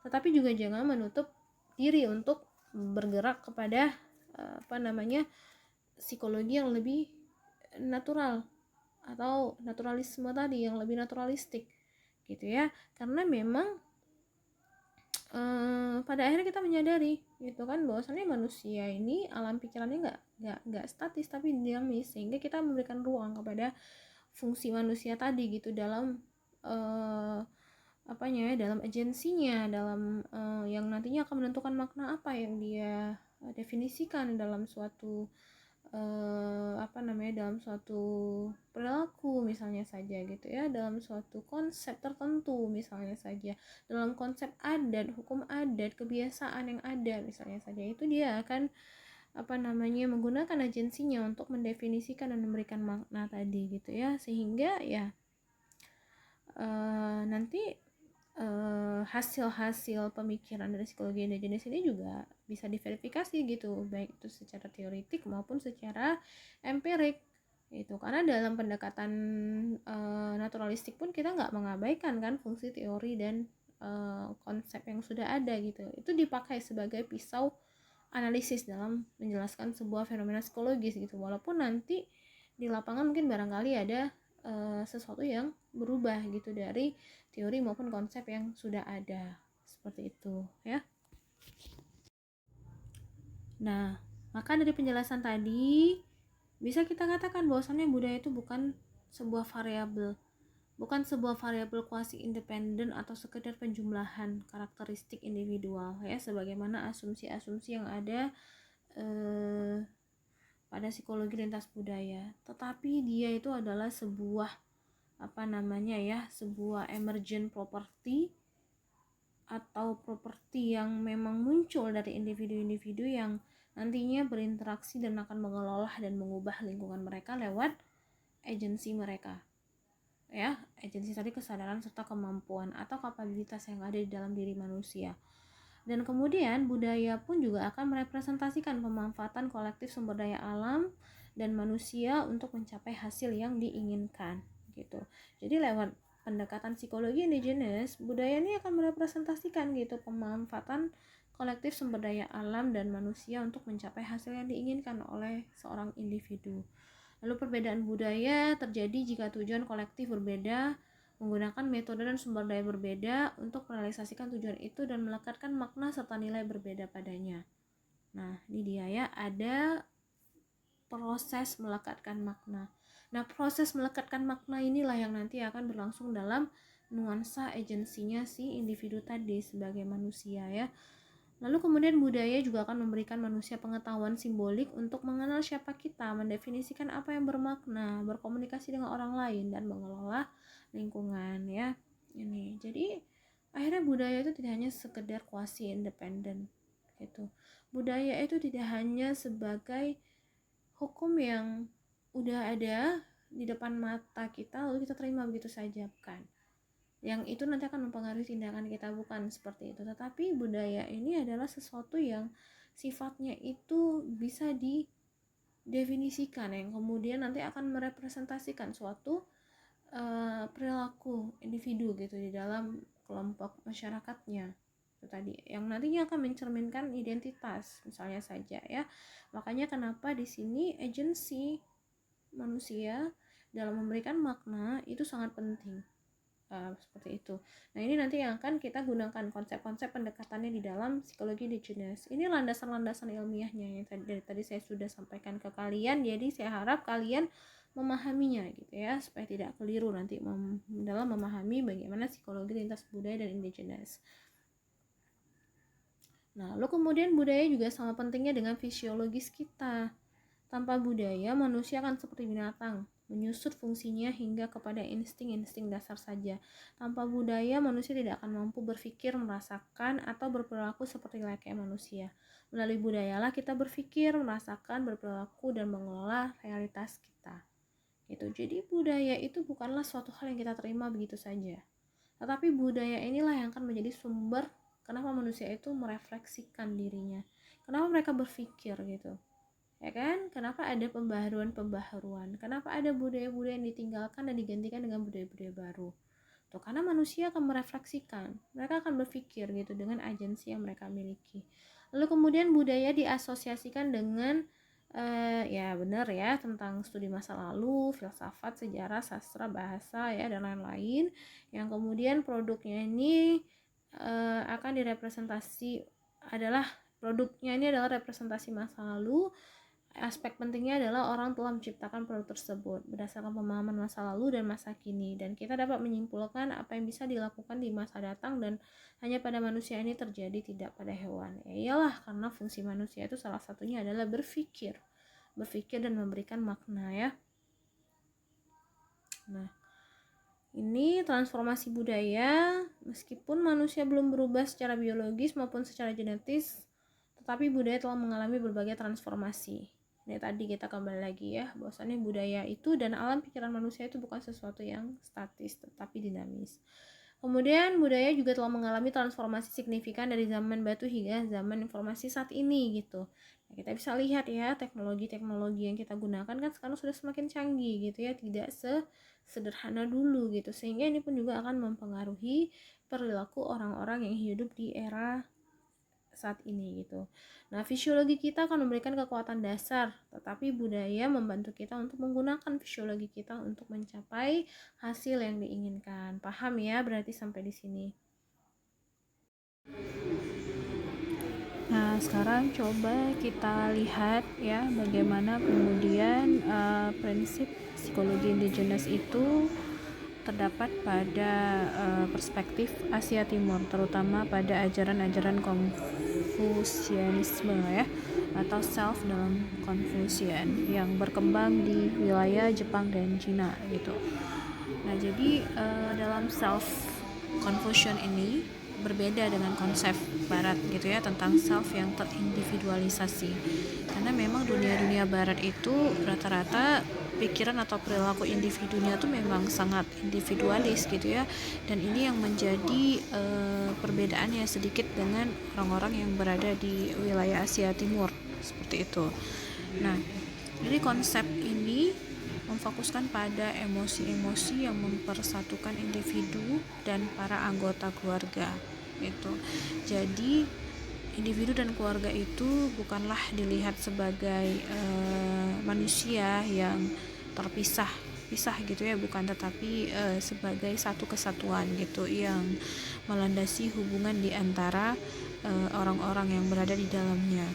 Tetapi juga jangan menutup diri untuk bergerak kepada psikologi yang lebih natural atau naturalisme tadi yang lebih naturalistik gitu ya, karena memang pada akhirnya kita menyadari gitu kan bahwasannya manusia ini alam pikirannya nggak statis tapi dinamis, sehingga kita memberikan ruang kepada fungsi manusia tadi gitu dalam apanya ya, dalam agensinya, dalam yang nantinya akan menentukan makna apa yang dia definisikan dalam suatu dalam suatu perilaku misalnya saja gitu ya, dalam suatu konsep tertentu misalnya saja, dalam konsep adat, hukum adat, kebiasaan yang ada misalnya saja, itu dia akan menggunakan agensinya untuk mendefinisikan dan memberikan makna tadi gitu ya, sehingga ya nanti hasil-hasil pemikiran dari psikologi endogenes ini juga bisa diverifikasi gitu, baik itu secara teoritik maupun secara empirik itu, karena dalam pendekatan naturalistik pun kita nggak mengabaikan kan fungsi teori dan konsep yang sudah ada gitu, itu dipakai sebagai pisau analisis dalam menjelaskan sebuah fenomena psikologis gitu, walaupun nanti di lapangan mungkin barangkali ada sesuatu yang berubah gitu dari teori maupun konsep yang sudah ada, seperti itu ya. Nah, maka dari penjelasan tadi bisa kita katakan bahwasannya budaya itu bukan sebuah variabel kuasi independen atau sekedar penjumlahan karakteristik individual ya, sebagaimana asumsi-asumsi yang ada pada psikologi lintas budaya, tetapi dia itu adalah sebuah sebuah emergent property atau properti yang memang muncul dari individu-individu yang nantinya berinteraksi dan akan mengelola dan mengubah lingkungan mereka lewat agensi mereka ya, agensi tadi kesadaran serta kemampuan atau kapabilitas yang ada di dalam diri manusia. Dan kemudian budaya pun juga akan merepresentasikan pemanfaatan kolektif sumber daya alam dan manusia untuk mencapai hasil yang diinginkan gitu. Jadi lewat pendekatan psikologi indigenous, budaya ini akan merepresentasikan gitu pemanfaatan kolektif sumber daya alam dan manusia untuk mencapai hasil yang diinginkan oleh seorang individu. Lalu perbedaan budaya terjadi jika tujuan kolektif berbeda, menggunakan metode dan sumber daya berbeda untuk merealisasikan tujuan itu dan melekatkan makna serta nilai berbeda padanya. Nah, ini dia ya, ada proses melekatkan makna. Nah, proses melekatkan makna inilah yang nanti akan berlangsung dalam nuansa agensinya si individu tadi sebagai manusia ya. Lalu kemudian budaya juga akan memberikan manusia pengetahuan simbolik untuk mengenal siapa kita, mendefinisikan apa yang bermakna, berkomunikasi dengan orang lain, dan mengelola lingkungan ya. Ini jadi akhirnya budaya itu tidak hanya sekedar kuasi independen gitu. Budaya itu tidak hanya sebagai hukum yang udah ada di depan mata kita lalu kita terima begitu saja, bukan, yang itu nanti akan mempengaruhi tindakan kita, bukan seperti itu. Tetapi budaya ini adalah sesuatu yang sifatnya itu bisa didefinisikan, yang kemudian nanti akan merepresentasikan suatu perilaku individu gitu di dalam kelompok masyarakatnya itu tadi, yang nantinya akan mencerminkan identitas misalnya saja ya. Makanya kenapa di sini agensi manusia dalam memberikan makna itu sangat penting. Seperti itu. Nah, ini nanti yang akan kita gunakan konsep-konsep pendekatannya di dalam psikologi indigenous. Ini landasan-landasan ilmiahnya yang tadi saya sudah sampaikan ke kalian. Jadi saya harap kalian memahaminya gitu ya, supaya tidak keliru nanti dalam memahami bagaimana psikologi lintas budaya dan indigenous. Nah, lalu kemudian budaya juga sama pentingnya dengan fisiologis kita. Tanpa budaya, manusia akan seperti binatang, menyusut fungsinya hingga kepada insting-insting dasar saja. Tanpa budaya, manusia tidak akan mampu berpikir, merasakan, atau berperilaku seperti layaknya manusia. Melalui budayalah kita berpikir, merasakan, berperilaku, dan mengelola realitas kita. Gitu. Jadi budaya itu bukanlah suatu hal yang kita terima begitu saja. Tetapi budaya inilah yang akan menjadi sumber kenapa manusia itu merefleksikan dirinya. Kenapa mereka berpikir gitu. Ya kan? Kenapa ada pembaharuan? Kenapa ada budaya-budaya yang ditinggalkan dan digantikan dengan budaya-budaya baru? Tuh, karena manusia akan merefleksikan, mereka akan berpikir gitu dengan agensi yang mereka miliki. Lalu kemudian budaya diasosiasikan dengan ya benar ya, tentang studi masa lalu, filsafat, sejarah, sastra, bahasa ya dan lain-lain, yang kemudian produknya ini akan produknya ini adalah representasi masa lalu. Aspek pentingnya adalah orang telah menciptakan produk tersebut berdasarkan pemahaman masa lalu dan masa kini, dan kita dapat menyimpulkan apa yang bisa dilakukan di masa datang dan hanya pada manusia ini terjadi, tidak pada hewan. Ya iyalah, karena fungsi manusia itu salah satunya adalah berpikir dan memberikan makna ya. Nah, ini transformasi budaya. Meskipun manusia belum berubah secara biologis maupun secara genetis, tetapi budaya telah mengalami berbagai transformasi. Ini tadi kita kembali lagi ya, bahwasannya budaya itu dan alam pikiran manusia itu bukan sesuatu yang statis, tetapi dinamis. Kemudian budaya juga telah mengalami transformasi signifikan dari zaman batu hingga zaman informasi saat ini gitu. Nah, kita bisa lihat ya, teknologi yang kita gunakan kan sekarang sudah semakin canggih gitu ya, tidak sederhana dulu gitu, sehingga ini pun juga akan mempengaruhi perilaku orang-orang yang hidup di era saat ini gitu. Nah, fisiologi kita akan memberikan kekuatan dasar, tetapi budaya membantu kita untuk menggunakan fisiologi kita untuk mencapai hasil yang diinginkan. Paham ya berarti sampai di sini? Nah, sekarang coba kita lihat ya bagaimana kemudian prinsip psikologi indigenous itu terdapat pada perspektif Asia Timur, terutama pada ajaran-ajaran Konfusianisme ya, atau self dalam Confucian yang berkembang di wilayah Jepang dan Cina gitu. Nah, jadi dalam self Confucian ini berbeda dengan konsep Barat gitu ya, tentang self yang terindividualisasi. Karena memang dunia Barat itu rata-rata pikiran atau perilaku individunya tuh memang sangat individualis gitu ya, dan ini yang menjadi perbedaannya sedikit dengan orang-orang yang berada di wilayah Asia Timur seperti itu. Nah, jadi konsep ini memfokuskan pada emosi-emosi yang mempersatukan individu dan para anggota keluarga itu. Jadi individu dan keluarga itu bukanlah dilihat sebagai manusia yang terpisah gitu ya, bukan, tetapi sebagai satu kesatuan gitu yang melandasi hubungan di antara orang-orang yang berada di dalamnya.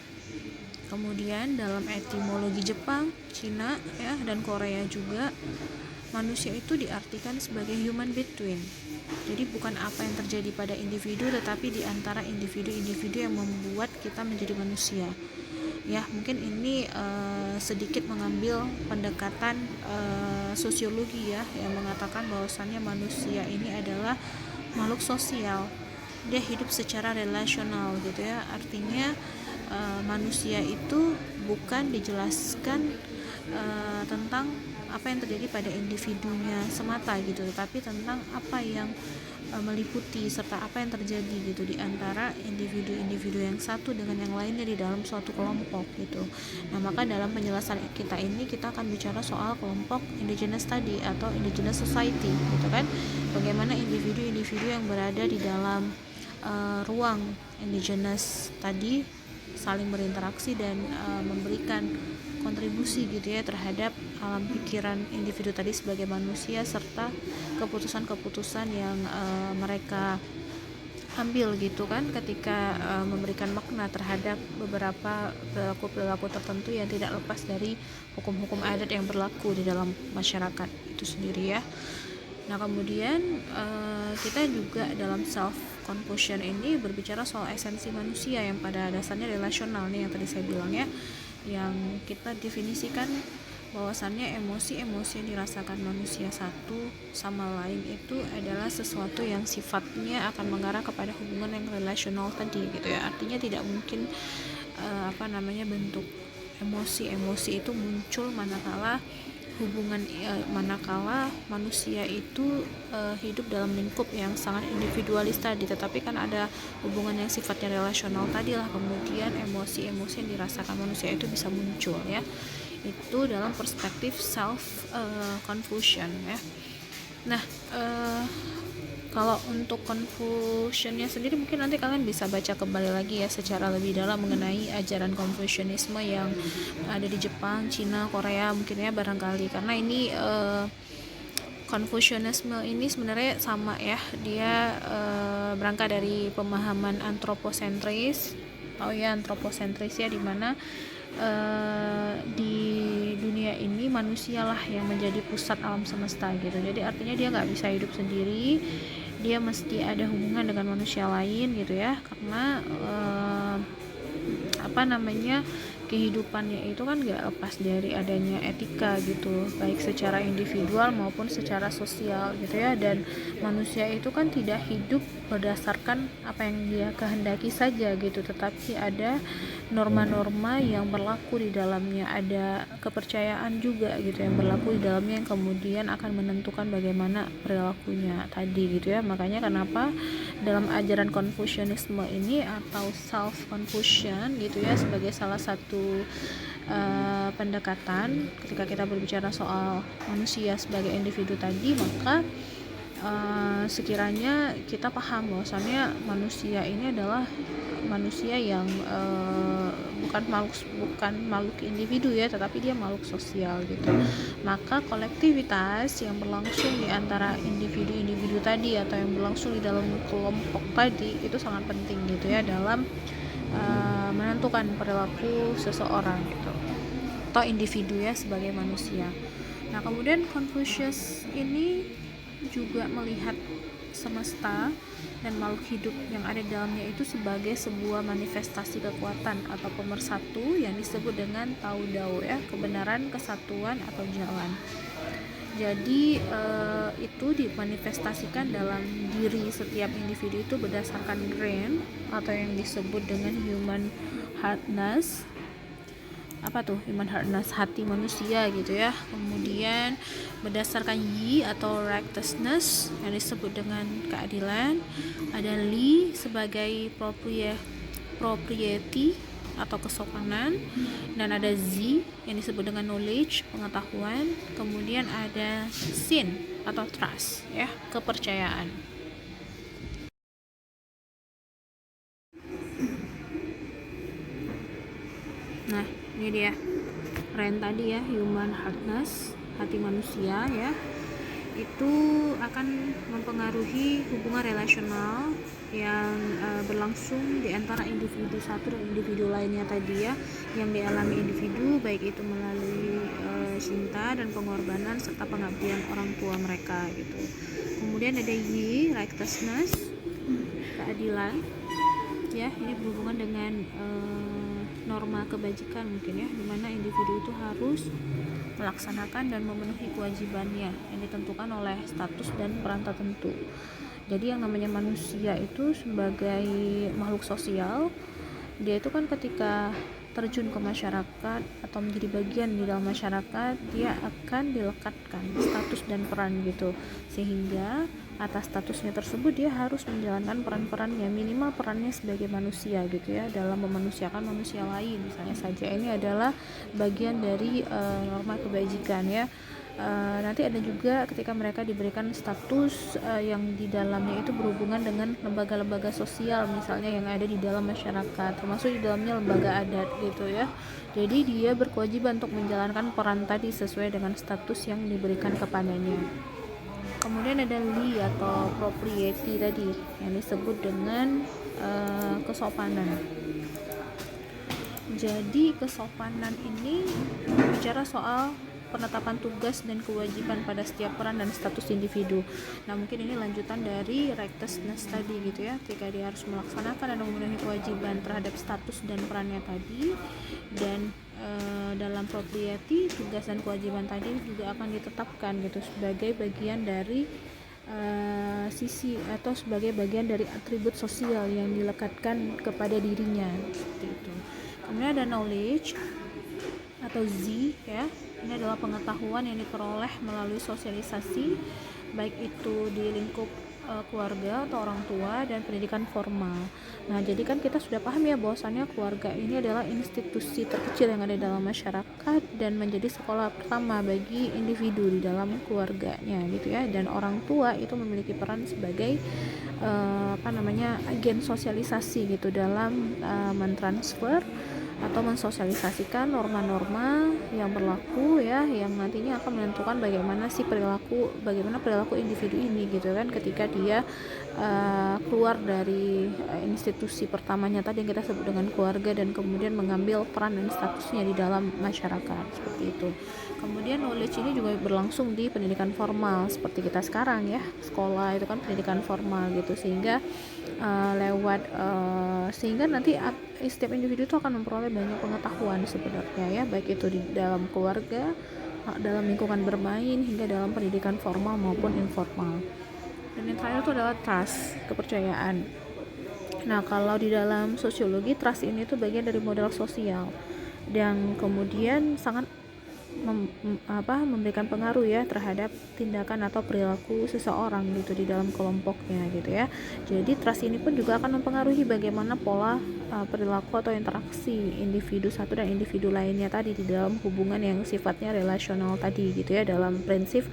Kemudian dalam etimologi Jepang, Cina ya, dan Korea juga, manusia itu diartikan sebagai human between. Jadi bukan apa yang terjadi pada individu, tetapi di antara individu-individu yang membuat kita menjadi manusia. Ya, mungkin ini sedikit mengambil pendekatan sosiologi ya, yang mengatakan bahwasannya manusia ini adalah makhluk sosial. Dia hidup secara relasional gitu ya. Artinya manusia itu bukan dijelaskan tentang apa yang terjadi pada individunya semata gitu, tetapi tentang apa yang meliputi serta apa yang terjadi gitu di antara individu-individu yang satu dengan yang lainnya di dalam suatu kelompok gitu. Nah, maka dalam penjelasan kita ini kita akan bicara soal kelompok indigenous tadi atau indigenous society gitu kan. Bagaimana individu-individu yang berada di dalam ruang indigenous tadi saling berinteraksi dan memberikan kontribusi gitu ya terhadap alam pikiran individu tadi sebagai manusia, serta keputusan-keputusan yang mereka ambil gitu kan ketika memberikan makna terhadap beberapa perilaku tertentu yang tidak lepas dari hukum-hukum adat yang berlaku di dalam masyarakat itu sendiri ya. Nah, kemudian kita juga dalam self Confucian ini berbicara soal esensi manusia yang pada dasarnya relasional nih, yang tadi saya bilang ya, yang kita definisikan bahwasannya emosi-emosi yang dirasakan manusia satu sama lain itu adalah sesuatu yang sifatnya akan mengarah kepada hubungan yang relasional tadi gitu ya. Artinya tidak mungkin bentuk emosi-emosi itu muncul manakala manusia itu hidup dalam lingkup yang sangat individualis tadi, tetapi kan ada hubungan yang sifatnya relasional tadi lah, kemudian emosi-emosi yang dirasakan manusia itu bisa muncul ya. Itu dalam perspektif self Confucian ya. Nah, Kalau untuk Confuciannya sendiri mungkin nanti kalian bisa baca kembali lagi ya secara lebih dalam mengenai ajaran Confucianisme yang ada di Jepang, Cina, Korea mungkin ya barangkali, karena ini Confucianisme ini sebenarnya sama ya, dia berangkat dari pemahaman antroposentris. Ya antroposentris ya, dimana di dunia ini manusialah yang menjadi pusat alam semesta gitu. Jadi artinya dia nggak bisa hidup sendiri, dia mesti ada hubungan dengan manusia lain gitu ya, karena kehidupannya itu kan gak lepas dari adanya etika gitu, baik secara individual maupun secara sosial gitu ya. Dan manusia itu kan tidak hidup berdasarkan apa yang dia kehendaki saja gitu, tetapi ada norma-norma yang berlaku di dalamnya, ada kepercayaan juga gitu yang berlaku di dalamnya, yang kemudian akan menentukan bagaimana perilakunya tadi gitu ya. Makanya kenapa dalam ajaran Confucianisme ini atau self Confucian gitu ya, sebagai salah satu pendekatan ketika kita berbicara soal manusia sebagai individu tadi, maka sekiranya kita paham bahwasannya manusia ini adalah manusia yang bukan makhluk individu ya, tetapi dia makhluk sosial gitu. Maka kolektivitas yang berlangsung di antara individu-individu tadi atau yang berlangsung di dalam kelompok tadi itu sangat penting gitu ya dalam menentukan perilaku seseorang gitu, atau individu ya sebagai manusia. Nah kemudian Confucius ini juga melihat semesta dan makhluk hidup yang ada di dalamnya itu sebagai sebuah manifestasi kekuatan atau pemersatu yang disebut dengan Tao Dao ya, kebenaran, kesatuan atau jalan. Jadi itu dimanifestasikan dalam diri setiap individu itu berdasarkan brain atau yang disebut dengan human heartness. Human heartness, hati manusia gitu ya. Kemudian berdasarkan yi atau righteousness yang disebut dengan keadilan, ada li sebagai propriety atau kesopanan, dan ada z yang disebut dengan knowledge, pengetahuan. Kemudian ada sin atau trust ya, kepercayaan. Nah ini dia Ren tadi ya, human heartness, hati manusia ya, itu akan mempengaruhi hubungan relasional yang berlangsung di antara individu satu dan individu lainnya tadi ya, yang dialami individu baik itu melalui cinta dan pengorbanan serta pengabdian orang tua mereka gitu. Kemudian ada yi, righteousness, keadilan ya, ini berhubungan dengan norma kebajikan mungkin ya, dimana individu itu harus melaksanakan dan memenuhi kewajibannya yang ditentukan oleh status dan peran tertentu. Jadi yang namanya manusia itu sebagai makhluk sosial, dia itu kan ketika terjun ke masyarakat atau menjadi bagian di dalam masyarakat, dia akan dilekatkan status dan peran gitu, sehingga atas statusnya tersebut dia harus menjalankan peran-perannya, minimal perannya sebagai manusia gitu ya, dalam memanusiakan manusia lain misalnya saja. Ini adalah bagian dari norma kebajikan ya. Nanti ada juga ketika mereka diberikan status yang di dalamnya itu berhubungan dengan lembaga-lembaga sosial misalnya yang ada di dalam masyarakat, termasuk di dalamnya lembaga adat gitu ya. Jadi dia berkewajiban untuk menjalankan peran tadi sesuai dengan status yang diberikan kepadanya. Kemudian ada li atau propriety tadi yang disebut dengan kesopanan. Jadi kesopanan ini bicara soal penetapan tugas dan kewajiban pada setiap peran dan status individu. Nah mungkin ini lanjutan dari righteousness tadi gitu ya, ketika dia harus melaksanakan dan memenuhi kewajiban terhadap status dan perannya tadi. Dan dalam propriety, tugas dan kewajiban tadi juga akan ditetapkan gitu sebagai bagian dari sisi atau sebagai bagian dari atribut sosial yang dilekatkan kepada dirinya seperti itu. Kemudian ada knowledge atau Z ya, ini adalah pengetahuan yang diperoleh melalui sosialisasi, baik itu di lingkup keluarga atau orang tua dan pendidikan formal. Nah, jadi kan kita sudah paham ya bahwasannya keluarga ini adalah institusi terkecil yang ada dalam masyarakat dan menjadi sekolah pertama bagi individu di dalam keluarganya gitu ya. Dan orang tua itu memiliki peran sebagai agen sosialisasi gitu dalam mentransfer atau mensosialisasikan norma-norma yang berlaku ya, yang nantinya akan menentukan bagaimana perilaku individu ini gitu kan ketika dia keluar dari institusi pertamanya tadi yang kita sebut dengan keluarga dan kemudian mengambil peran dan statusnya di dalam masyarakat seperti itu. Kemudian knowledge ini juga berlangsung di pendidikan formal seperti kita sekarang ya, sekolah itu kan pendidikan formal gitu, sehingga sehingga nanti setiap individu itu akan memperoleh banyak pengetahuan sebenarnya ya, baik itu di dalam keluarga, dalam lingkungan bermain, hingga dalam pendidikan formal maupun informal. Dan yang terakhir itu adalah trust, kepercayaan. Nah, kalau di dalam sosiologi, trust ini tuh bagian dari modal sosial dan kemudian sangat memberikan pengaruh ya terhadap tindakan atau perilaku seseorang gitu di dalam kelompoknya gitu ya. Jadi trust ini pun juga akan mempengaruhi bagaimana pola perilaku atau interaksi individu satu dan individu lainnya tadi di dalam hubungan yang sifatnya relasional tadi gitu ya, dalam prinsip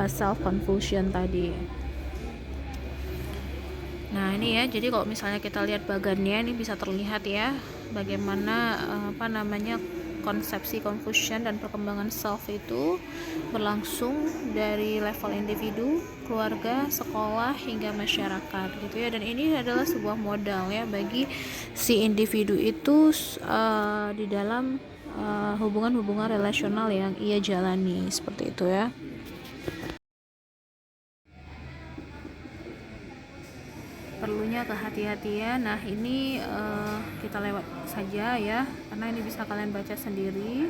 self confusion tadi. Nah, ini ya, jadi kalau misalnya kita lihat bagannya ini bisa terlihat ya bagaimana konsepsi Confucian dan perkembangan self itu berlangsung dari level individu, keluarga, sekolah hingga masyarakat gitu ya. Dan ini adalah sebuah modal ya bagi si individu itu di dalam hubungan-hubungan relasional yang ia jalani seperti itu ya. Perlunya kehati-hatian. Nah, ini kita lewat saja ya karena ini bisa kalian baca sendiri.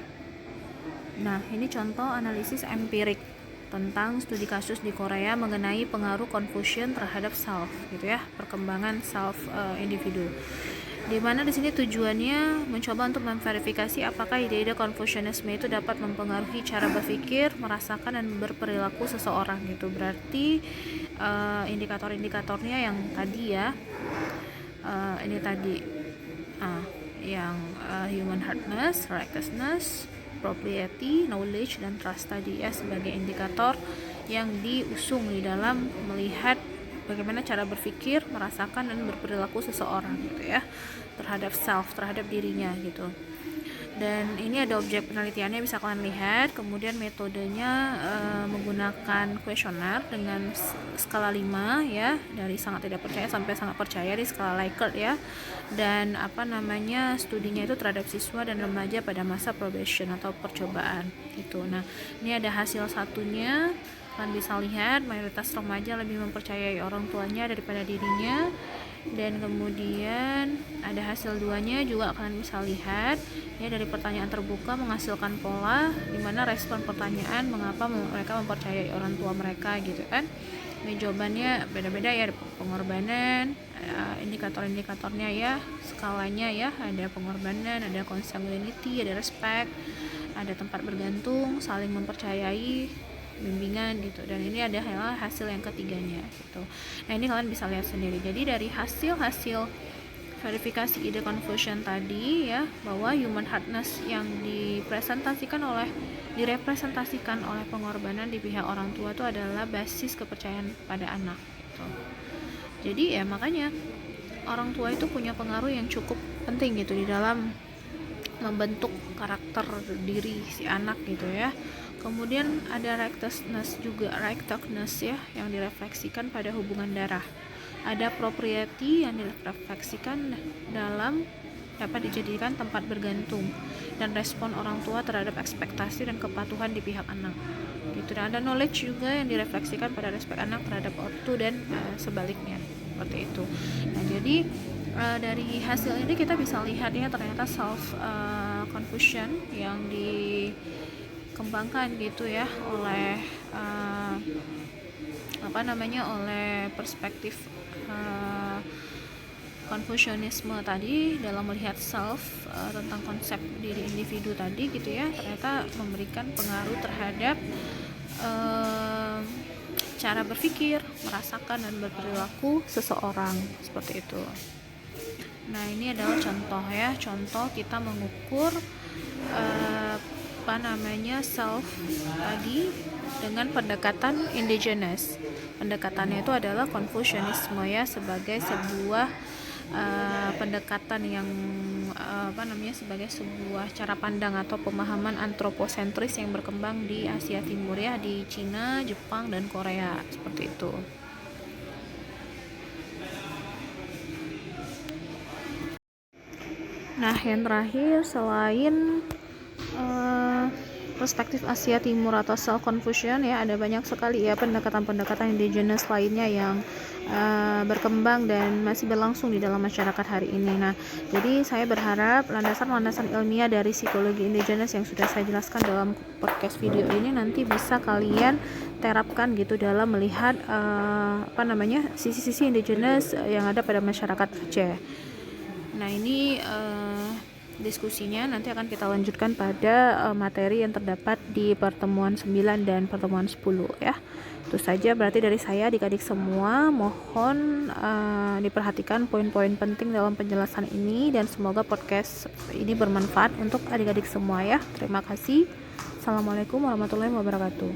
Nah, ini contoh analisis empirik tentang studi kasus di Korea mengenai pengaruh Confucian terhadap self gitu ya, perkembangan self individu. Di mana di sini tujuannya mencoba untuk memverifikasi apakah ide-ide Confucianisme itu dapat mempengaruhi cara berpikir, merasakan dan berperilaku seseorang gitu. Berarti indikator-indikatornya yang tadi ya, ini tadi yang human hardness, righteousness, propriety, knowledge, dan trust tadi ya sebagai indikator yang diusung di dalam melihat bagaimana cara berpikir, merasakan, dan berperilaku seseorang gitu ya terhadap self, terhadap dirinya gitu. Dan ini ada objek penelitiannya bisa kalian lihat. Kemudian metodenya menggunakan kuesioner dengan skala 5 ya, dari sangat tidak percaya sampai sangat percaya di skala Likert ya. Dan studinya itu terhadap siswa dan remaja pada masa probation atau percobaan gitu. Nah, ini ada hasil satunya. Kalian bisa lihat mayoritas remaja lebih mempercayai orang tuanya daripada dirinya, dan kemudian ada hasil duanya juga kalian bisa lihat ya, dari pertanyaan terbuka menghasilkan pola di mana respon pertanyaan mengapa mereka mempercayai orang tua mereka gitu kan. Ini jawabannya beda-beda ya, ada pengorbanan, indikator-indikatornya ya, skalanya ya, ada pengorbanan, ada consanguinity, ada respect, ada tempat bergantung, saling mempercayai, bimbingan gitu. Dan ini ada hasil yang ketiganya gitu. Nah, ini kalian bisa lihat sendiri. Jadi dari hasil verifikasi ide Confucian tadi ya, bahwa human hardness yang direpresentasikan oleh pengorbanan di pihak orang tua itu adalah basis kepercayaan pada anak gitu. Jadi ya makanya orang tua itu punya pengaruh yang cukup penting gitu di dalam membentuk karakter diri si anak gitu ya. Kemudian ada righteousness ya, yang direfleksikan pada hubungan darah. Ada propriety yang direfleksikan dapat dijadikan tempat bergantung dan respon orang tua terhadap ekspektasi dan kepatuhan di pihak anak gitu. Dan ada knowledge juga yang direfleksikan pada respek anak terhadap ortu dan sebaliknya seperti itu. Nah, jadi dari hasil ini kita bisa lihat ya, ternyata self Confucian yang dikembangkan gitu ya oleh oleh perspektif Confucianisme tadi dalam melihat self, tentang konsep diri individu tadi gitu ya, ternyata memberikan pengaruh terhadap cara berpikir, merasakan dan berperilaku seseorang, seperti itu. Nah, ini adalah contoh ya, contoh kita mengukur self tadi dengan pendekatan indigenous. Pendekatannya itu adalah Konfusianisme ya, sebagai sebuah pendekatan yang sebagai sebuah cara pandang atau pemahaman antroposentris yang berkembang di Asia Timur ya, di Cina, Jepang, dan Korea, seperti itu. Nah, yang terakhir, selain perspektif Asia Timur atau self Confucian ya, ada banyak sekali ya pendekatan-pendekatan indigenous lainnya yang berkembang dan masih berlangsung di dalam masyarakat hari ini. Nah, jadi saya berharap landasan-landasan ilmiah dari psikologi indigenous yang sudah saya jelaskan dalam podcast video ini nanti bisa kalian terapkan gitu dalam melihat sisi-sisi indigenous yang ada pada masyarakat Aceh. Nah, ini diskusinya nanti akan kita lanjutkan pada materi yang terdapat di pertemuan 9 dan pertemuan 10 ya. Itu saja berarti dari saya, adik-adik semua, mohon diperhatikan poin-poin penting dalam penjelasan ini dan semoga podcast ini bermanfaat untuk adik-adik semua ya. Terima kasih. Assalamualaikum warahmatullahi wabarakatuh.